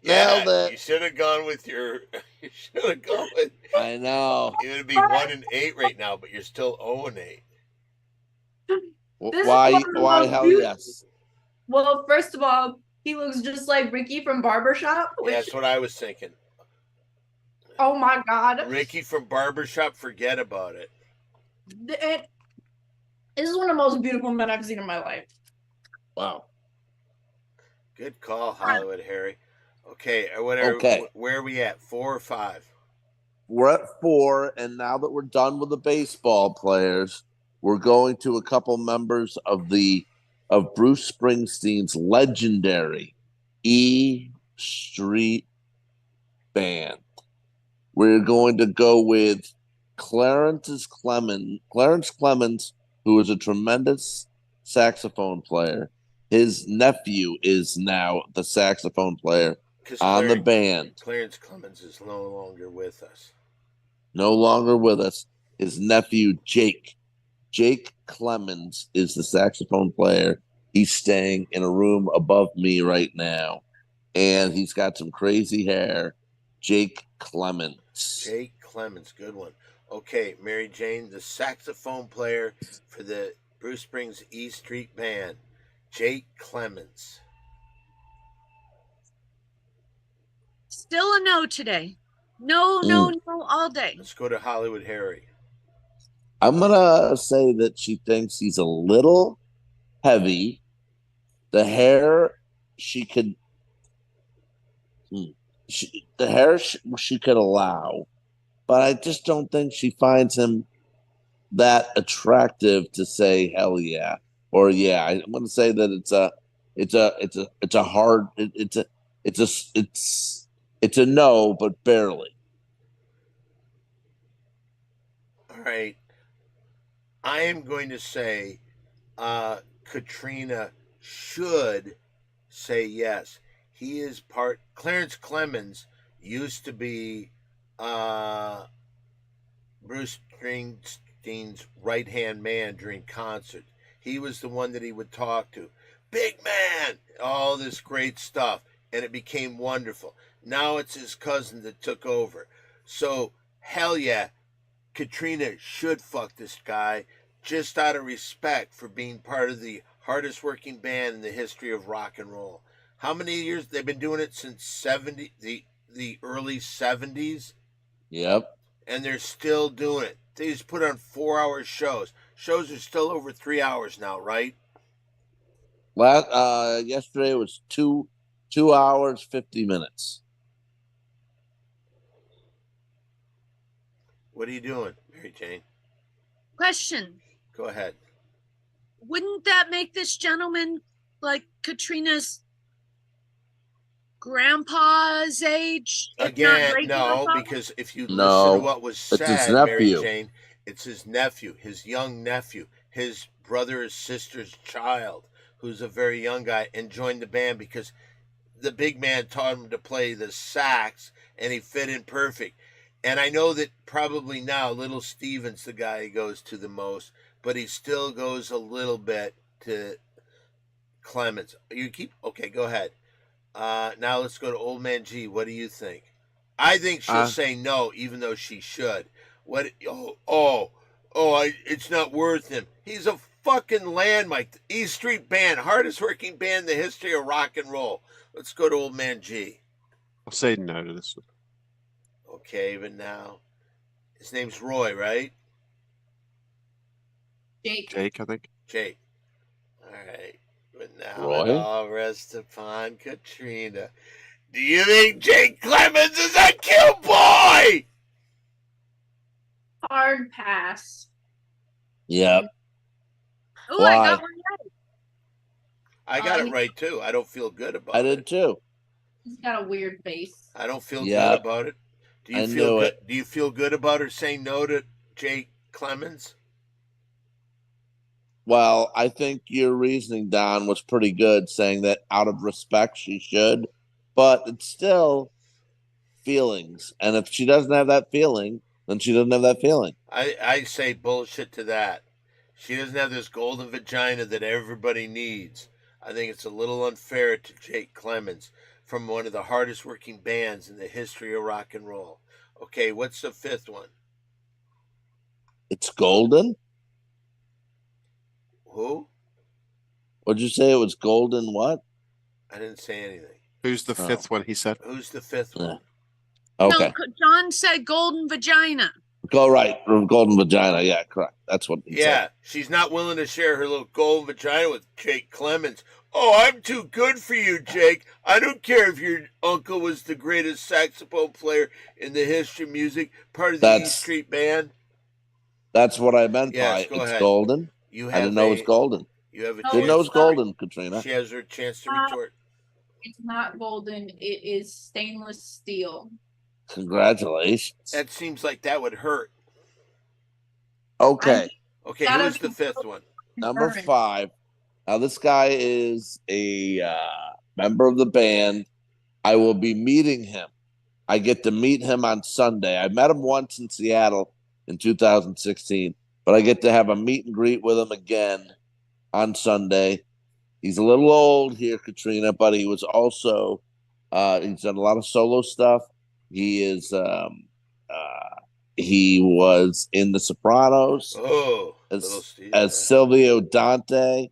Yeah, Nailed it. You should have gone with your. You should have gone with. I know. It would be 1-8 right now, but you're still 0-8. This is Why? one of the Why? most Hell beautiful- yes. Well, first of all, he looks just like Ricky from Barbershop. Which, That's what I was thinking. oh my god. Ricky from Barbershop, forget about it. This is one of the most beautiful men I've seen in my life. Wow. Good call, Hollywood Harry. Okay, whatever. Okay. Where are we at? 4 or 5? We're at 4, and now that we're done with the baseball players, we're going to a couple members of Bruce Springsteen's legendary E Street Band. We're going to go with Clarence Clemens, who is a tremendous saxophone player. His nephew is now the saxophone player 'Cause on the band. Clarence Clemens is no longer with us. No longer with us. His nephew, Jake. Jake Clemens is the saxophone player. He's staying in a room above me right now. And he's got some crazy hair. Jake Clemens. Jake Clemens, good one. Okay, Mary Jane, the saxophone player for the Bruce Springs E Street Band. Jake Clemens. Still a no today. No, no, no, all day. Let's go to Hollywood Harry. I'm going to say that she thinks he's a little heavy. The hair, she could. She could allow, but I just don't think she finds him that attractive to say hell yeah or yeah. I'm going to say that it's It's a no, but barely. All right. I am going to say Katrina should say yes. He is part. Clarence Clemens used to be Bruce Springsteen's right hand man during concerts. He was the one that he would talk to. Big man! All this great stuff. And it became wonderful. Now it's his cousin that took over. So, hell yeah, Katrina should fuck this guy just out of respect for being part of the hardest working band in the history of rock and roll. How many years? They've been doing it since the early 70s, Yep. and they're still doing it. They just put on 4-hour shows. Shows are still over 3 hours now, right? Yesterday was 2 hours 50 minutes. What are you doing, Mary Jane? Question. Go ahead. Wouldn't that make this gentleman like Katrina's grandpa's age? if not Again, great no, grandpa? because if you No, listen to what was it's his said, Mary nephew. Jane, it's his nephew, his young nephew, his brother or sister's child, who's a very young guy, and joined the band because the big man taught him to play the sax, and he fit in perfect. And I know that probably now Little Steven's the guy he goes to the most, but he still goes a little bit to Clemens. Okay, go ahead. Now let's go to Old Man G. What do you think? I think she'll say no, even though she should. What? It's not worth him. He's a fucking landmark. The E Street Band, hardest working band in the history of rock and roll. Let's go to Old Man G. I'll say no to this one. Okay, but now his name's Roy, right? Jake. Jake, I think. Jake. All right. But now Roy? it all rests upon Katrina. Do you think Jake Clemens is a cute boy? Hard pass. Yep. Oh, Why? I got one right. I got it right too. I don't feel good about I it. did too. He's got a weird face. I don't feel Yeah. good about it. Do you I feel knew good? it. Do you feel good about her saying no to Jake Clemens? Well, I think your reasoning, Don, was pretty good, saying that out of respect she should, but it's still feelings. And if she doesn't have that feeling, then she doesn't have that feeling. I say bullshit to that. She doesn't have this golden vagina that everybody needs. I think it's a little unfair to Jake Clemens from one of the hardest working bands in the history of rock and roll. Okay, what's the fifth one? It's golden? Who? What'd you say? It was golden what? I didn't say anything. Who's the Oh. fifth one? He said. Who's the fifth one? Okay. No, John said golden vagina. Go right. Golden vagina. Yeah, correct. That's what he Yeah, said. she's not willing to share her little golden vagina with Jake Clemens. Oh, I'm too good for you, Jake. I don't care if your uncle was the greatest saxophone player in the history of music, part of the E Street Band. That's what I meant Yes, by go it's ahead. golden. You I have didn't know it was golden. You have a No, Didn't know it was it's not. golden, Katrina. She has her chance to retort. It's not golden. It is stainless steel. Congratulations. That seems like that would hurt. Okay. Okay, Gotta who's the fifth one? Number Current. 5. Now, this guy is a member of the band. I will be meeting him. I get to meet him on Sunday. I met him once in Seattle in 2016, but I get to have a meet and greet with him again on Sunday. He's a little old here, Katrina, but he was also he's done a lot of solo stuff. He was in The Sopranos Oh, little Steve. as Silvio Dante.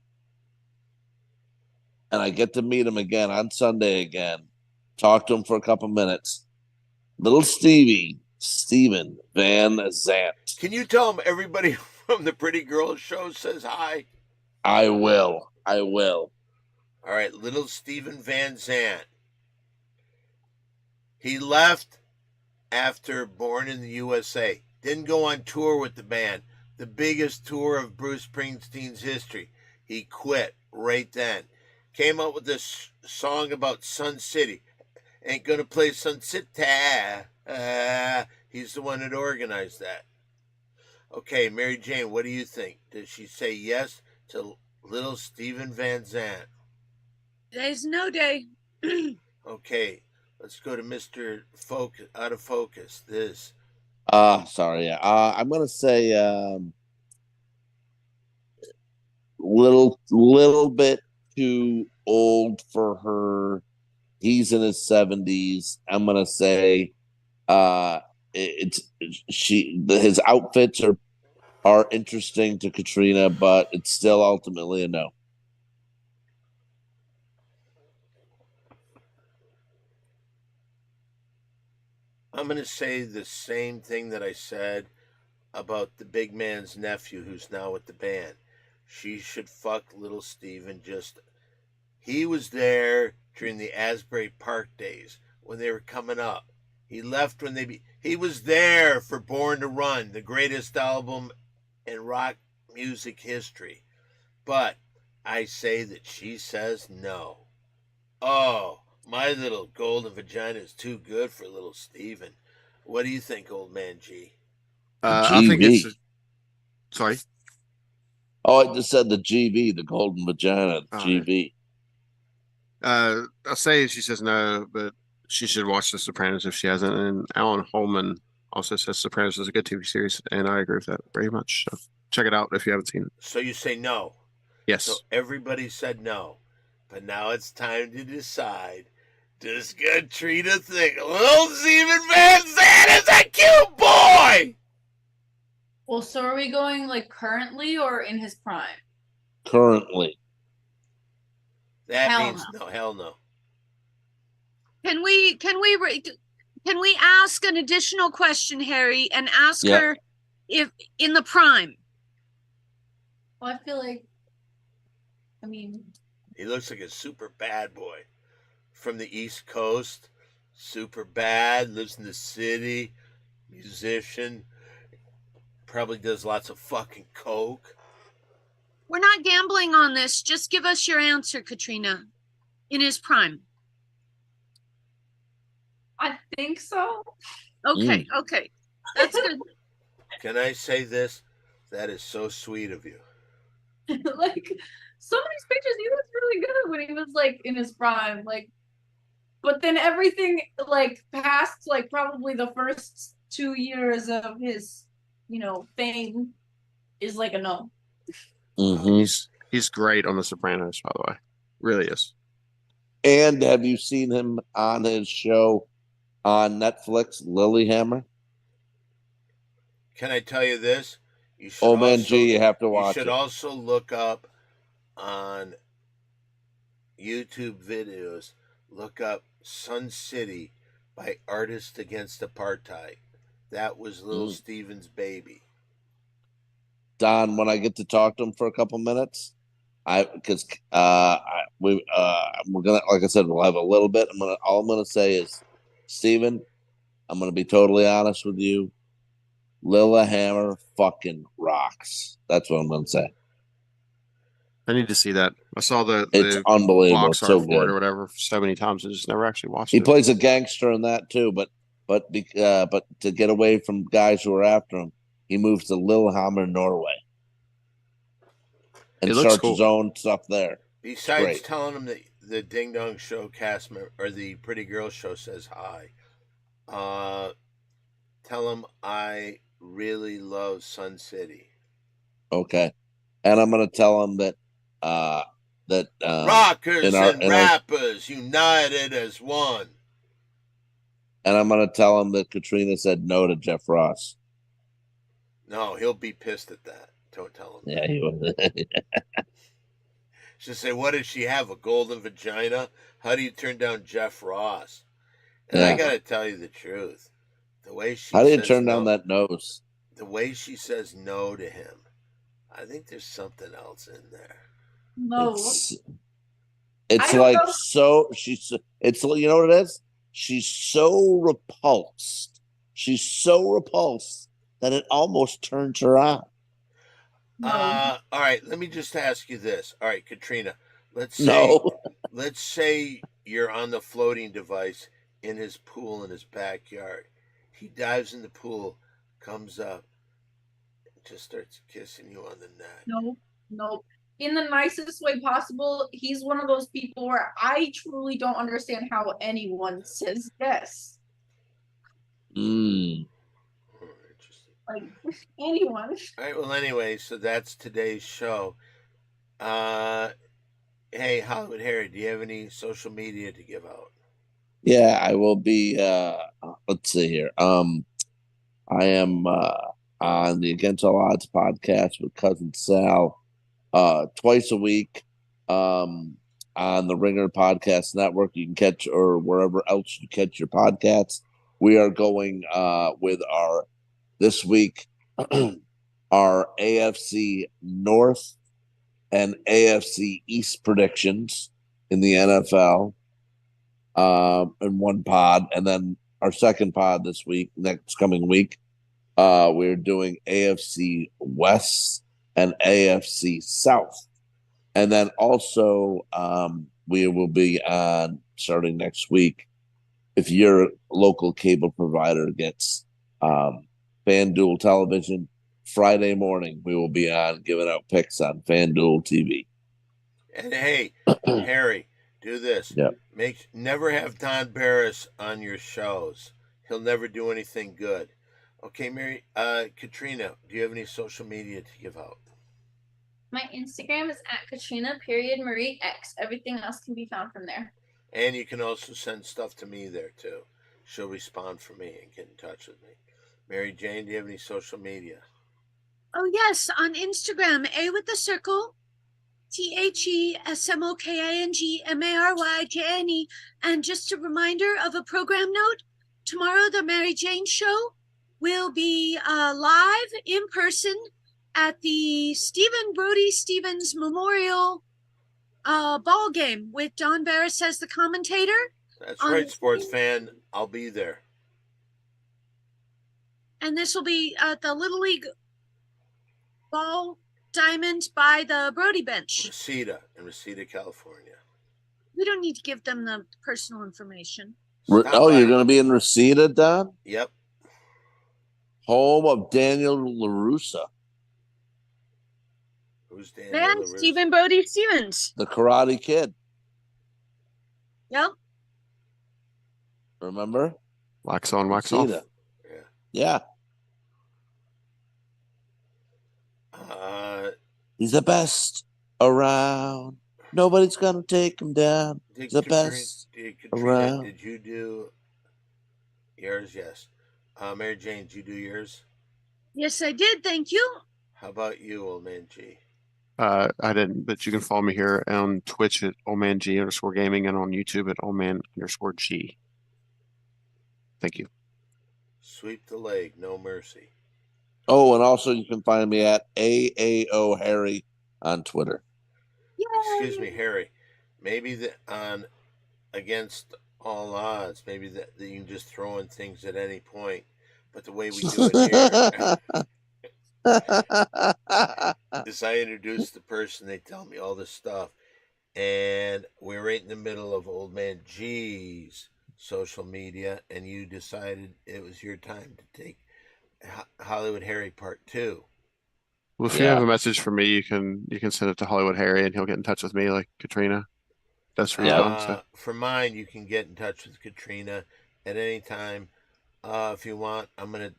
And I get to meet him again on Sunday again. Talk to him for a couple minutes. Little Steven Van Zant. Can you tell him everybody from the Pretty Girls show says hi? I will. All right, little Steven Van Zant. He left after Born in the USA. Didn't go on tour with the band. The biggest tour of Bruce Springsteen's history. He quit right then. Came up with this song about Sun City. ain't gonna play Sunset. He's the one that organized that. Okay, Mary Jane, what do you think? Does she say yes to little Steven Van Zandt? There's no day. Okay, let's go to Mr. Focus, out of focus. This. Sorry. Yeah. I'm gonna say little bit too old for her. He's in his 70s. I'm gonna say his outfits are interesting to Katrina, but it's still ultimately a no. I'm going to say the same thing that I said about the big man's nephew who's now with the band. She should fuck little Steven. He was there during the Asbury Park days when they were coming up. He left when he was there for Born to Run, the greatest album in rock music history. But I say that she says no. Oh, my little golden vagina is too good for little Steven. What do you think, old man G? I think GV. it's. Sorry. Oh, I just said the GV, the golden vagina, the Oh, GV. I'll say she says no, but she should watch The Sopranos if she hasn't. And Alan Holman also says Sopranos is a good TV series, and I agree with that very much. So check it out if you haven't seen it. So you say no. Yes. So everybody said no. But now it's time to decide. Does Katrina think little Steven Van Zandt is a cute boy? Well, so are we going like currently or in his prime? Currently. That Hell means no. Hell no. Can we ask an additional question, Harry, and ask Yeah. her if in the prime? Well, I feel like, I mean, He looks like a super bad boy from the East Coast. Super bad, lives in the city, musician, probably does lots of fucking coke. We're not gambling on this. Just give us your answer, Katrina. In his prime. I think so. Okay, okay. That's good. Can I say this? That is so sweet of you. Like some of these pictures, he looks really good when he was like in his prime. Like, but then everything like past like probably the first 2 years of his, fame is like a no. Mhm. He's great on The Sopranos, by the way. Really is. And have you seen him on his show on Netflix, Lilyhammer? Can I tell you this? You should Oh man, also, G, you have to you watch should it. also look up on YouTube videos. Look up Sun City by Artists Against Apartheid. That was little Steven's baby. Don, when I get to talk to him for a couple minutes, we're gonna, like I said, we'll have a little bit. All I'm gonna say is, Steven, I'm gonna be totally honest with you. Lilyhammer fucking rocks. That's what I'm gonna say. I need to see that. I saw It's the unbelievable. box It's so art for it good. or whatever so many times. I just never actually watched He it. plays a gangster in that too, but to get away from guys who are after him, he moves to Lillehammer, Norway, and It looks starts his cool. own stuff there. Besides Great. telling him that the Ding Dong Show cast member or the Pretty Girl Show says hi, tell him I really love Sun City. Okay, and I'm gonna tell him that Rockers and in our, rappers united as one. and I'm gonna tell him that Katrina said no to Jeff Ross. No, he'll be pissed at that. Don't tell him. Yeah, he was. She'll say, "What does she have? A golden vagina? How do you turn down Jeff Ross?" And I Yeah. gotta tell you the truth. The way she How do you says turn no, down that nose? the way she says no to him, I think there's something else in there. No. It's I don't like know. so it's you know what it is? She's so repulsed. She's so repulsed that it almost turns her on. No. All right, let me just ask you this. All right, Katrina, let's say No. let's say you're on the floating device in his pool in his backyard. He dives in the pool, comes up, and just starts kissing you on the neck. Nope, nope. In the nicest way possible. He's one of those people where I truly don't understand how anyone says yes. Mm. Oh, interesting. Like anyone. All right. Well, anyway, so that's today's show. Hey, Hollywood Harry, do you have any social media to give out? Yeah, I will be. Let's see here. I am on the Against All Odds podcast with cousin Sal, twice a week. On the Ringer Podcast Network, you can catch, or wherever else you catch your podcasts. We are going with our this week our AFC North and AFC East predictions in the NFL. In one pod, and then our second pod this week, next coming week, we're doing AFC West and AFC South, and then also we will be on starting next week. If your local cable provider gets FanDuel television, Friday morning we will be on giving out picks on FanDuel TV. And hey, Harry, do this. Yep. Never have Don Barris on your shows. He'll never do anything good. Okay, Mary, Katrina, do you have any social media to give out? My Instagram is at Katrina_Marie_X. Everything else can be found from there. And you can also send stuff to me there too. She'll respond for me and get in touch with me. Mary Jane, do you have any social media? Oh, yes, on Instagram, A with the circle, THESMOKINGMARYJNE. And just a reminder of a program note, tomorrow the Mary Jane Show will be live in person at the Stephen Brody Stevens Memorial ball game with Don Barris as the commentator. That's right, sports fan. I'll be there. And this will be at the Little League ball diamond by the Brody bench. In Reseda, California. We don't need to give them the personal information. You're going to be in Reseda, Don? Yep. Home of Daniel LaRussa. Who's Daniel And LaRussa? Stephen Brody Stevens. The Karate Kid. Yep. Remember? Wax on, wax off. Reseda. Yeah. Yeah. He's the best around. Nobody's gonna take him down. He's the best around. Did you do yours? Yes. Mary Jane, did you do yours? Yes, I did. Thank you. How about you, old man G? I didn't, but you can follow me here on Twitch at oldmang_gaming and on YouTube at oldman_G. Thank you. Sweep the leg, no mercy. Oh, and also you can find me at AAO Harry on Twitter. Yay. Excuse me, Harry. Maybe on Against All Odds, maybe that you can just throw in things at any point. But the way we do it here is I introduce the person, they tell me all this stuff, and we're right in the middle of Old Man G's social media, and you decided it was your time to take Hollywood Harry Part 2. Well, if you have a message for me, you can send it to Hollywood Harry, and he'll get in touch with me, like Katrina. That's for you. So. For mine, you can get in touch with Katrina at any time. If you want, I'm gonna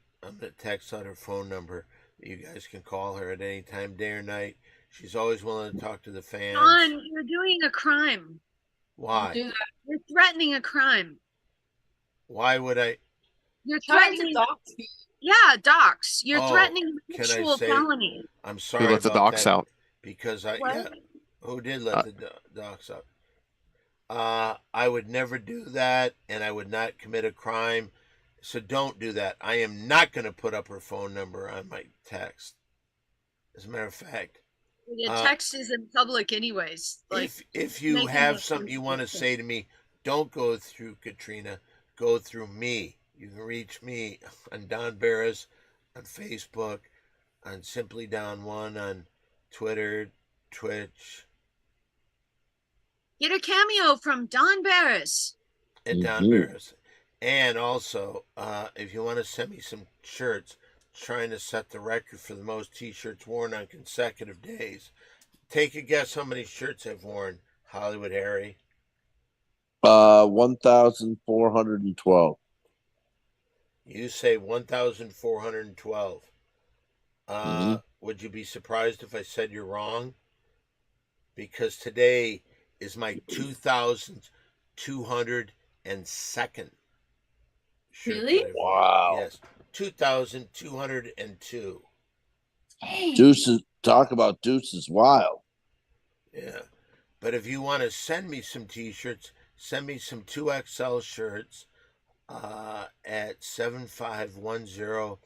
text out her phone number. You guys can call her at any time, day or night. She's always willing to talk to the fans. Don, you're doing a crime. Why? Do that. You're threatening a crime. Why would I? You're Trying to threatening. dox me. Yeah, docs. You're Oh, threatening can I sexual say- felony. I'm Who sorry let the about docs that, out? because What? who did let the docs out? I would never do that, and I would not commit a crime. So don't do that. I am not going to put up her phone number on my text. As a matter of fact, The text is in public, anyways. Like, if you making have this something you want to say to me, don't go through Katrina. Go through me. You can reach me on Don Barris, on Facebook, on Simply Don One, on Twitter, Twitch, get a cameo from Don Barris. and Don Mhm. Barris. And also, if you want to send me some shirts, trying to set the record for the most T-shirts worn on consecutive days. Take a guess how many shirts I've worn, Hollywood Harry. 1,412. You say 1,412. Would you be surprised if I said you're wrong? Because today is my 2,202nd shirt. Really? that I've worn. Wow. Yes, 2,202. Dang. Deuces, talk about Deuces Wild. Yeah, but if you want to send me some T-shirts, send me some 2XL shirts at 7510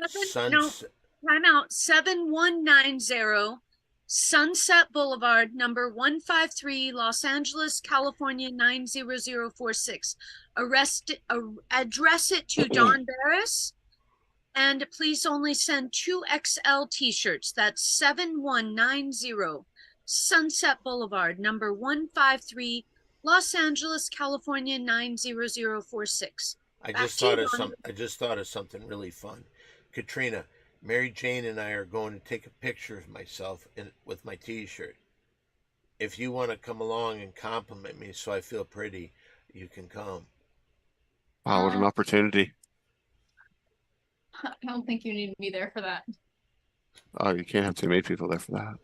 Sunset. Time out. 7190 Sunset Boulevard, number 153, Los Angeles, California 90046. Address it to Don Barris, and please only send 2XL t-shirts. That's 7190 Sunset Boulevard, number 153, Los Angeles, California 90046. I Back just to you, thought of Don. I just thought of something really fun. Katrina, Mary Jane and I are going to take a picture of myself with my T-shirt. If you want to come along and compliment me so I feel pretty, you can come. Wow, what an opportunity. I don't think you need me there for that. Oh, you can't have too many people there for that.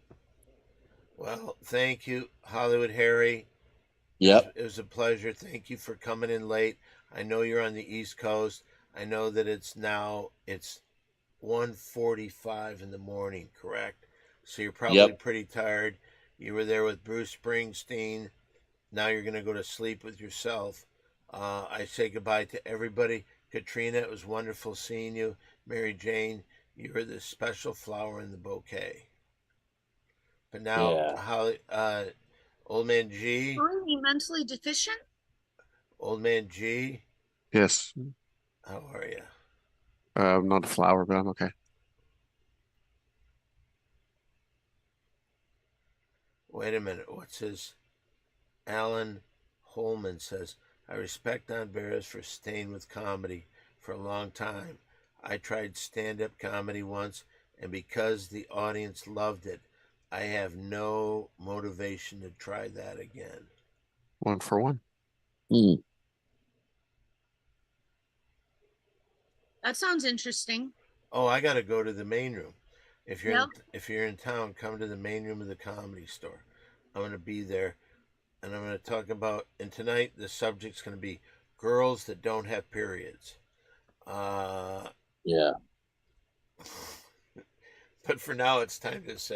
Well, thank you, Hollywood Harry. Yep. It was a pleasure. Thank you for coming in late. I know you're on the East Coast. I know that it's 1:45 in the morning, correct? So you're probably pretty tired. You were there with Bruce Springsteen. Now you're going to go to sleep with yourself. I say goodbye to everybody. Katrina, it was wonderful seeing you. Mary Jane, you were the special flower in the bouquet. But now, Old Man G. Calling me mentally deficient? Old Man G, Yes. how are you? I'm not a flower, but I'm okay. Wait a minute. What's his? Alan Holman says, I respect Don Barris for staying with comedy for a long time. I tried stand-up comedy once, and because the audience loved it, I have no motivation to try that again. 1 for 1. That sounds interesting. Oh, I got to go to the main room. If you're Yep. if you're in town, come to the main room of the Comedy Store. I'm going to be there, and I'm going to talk about. And tonight, the subject's going to be girls that don't have periods. Yeah. But for now, it's time to say.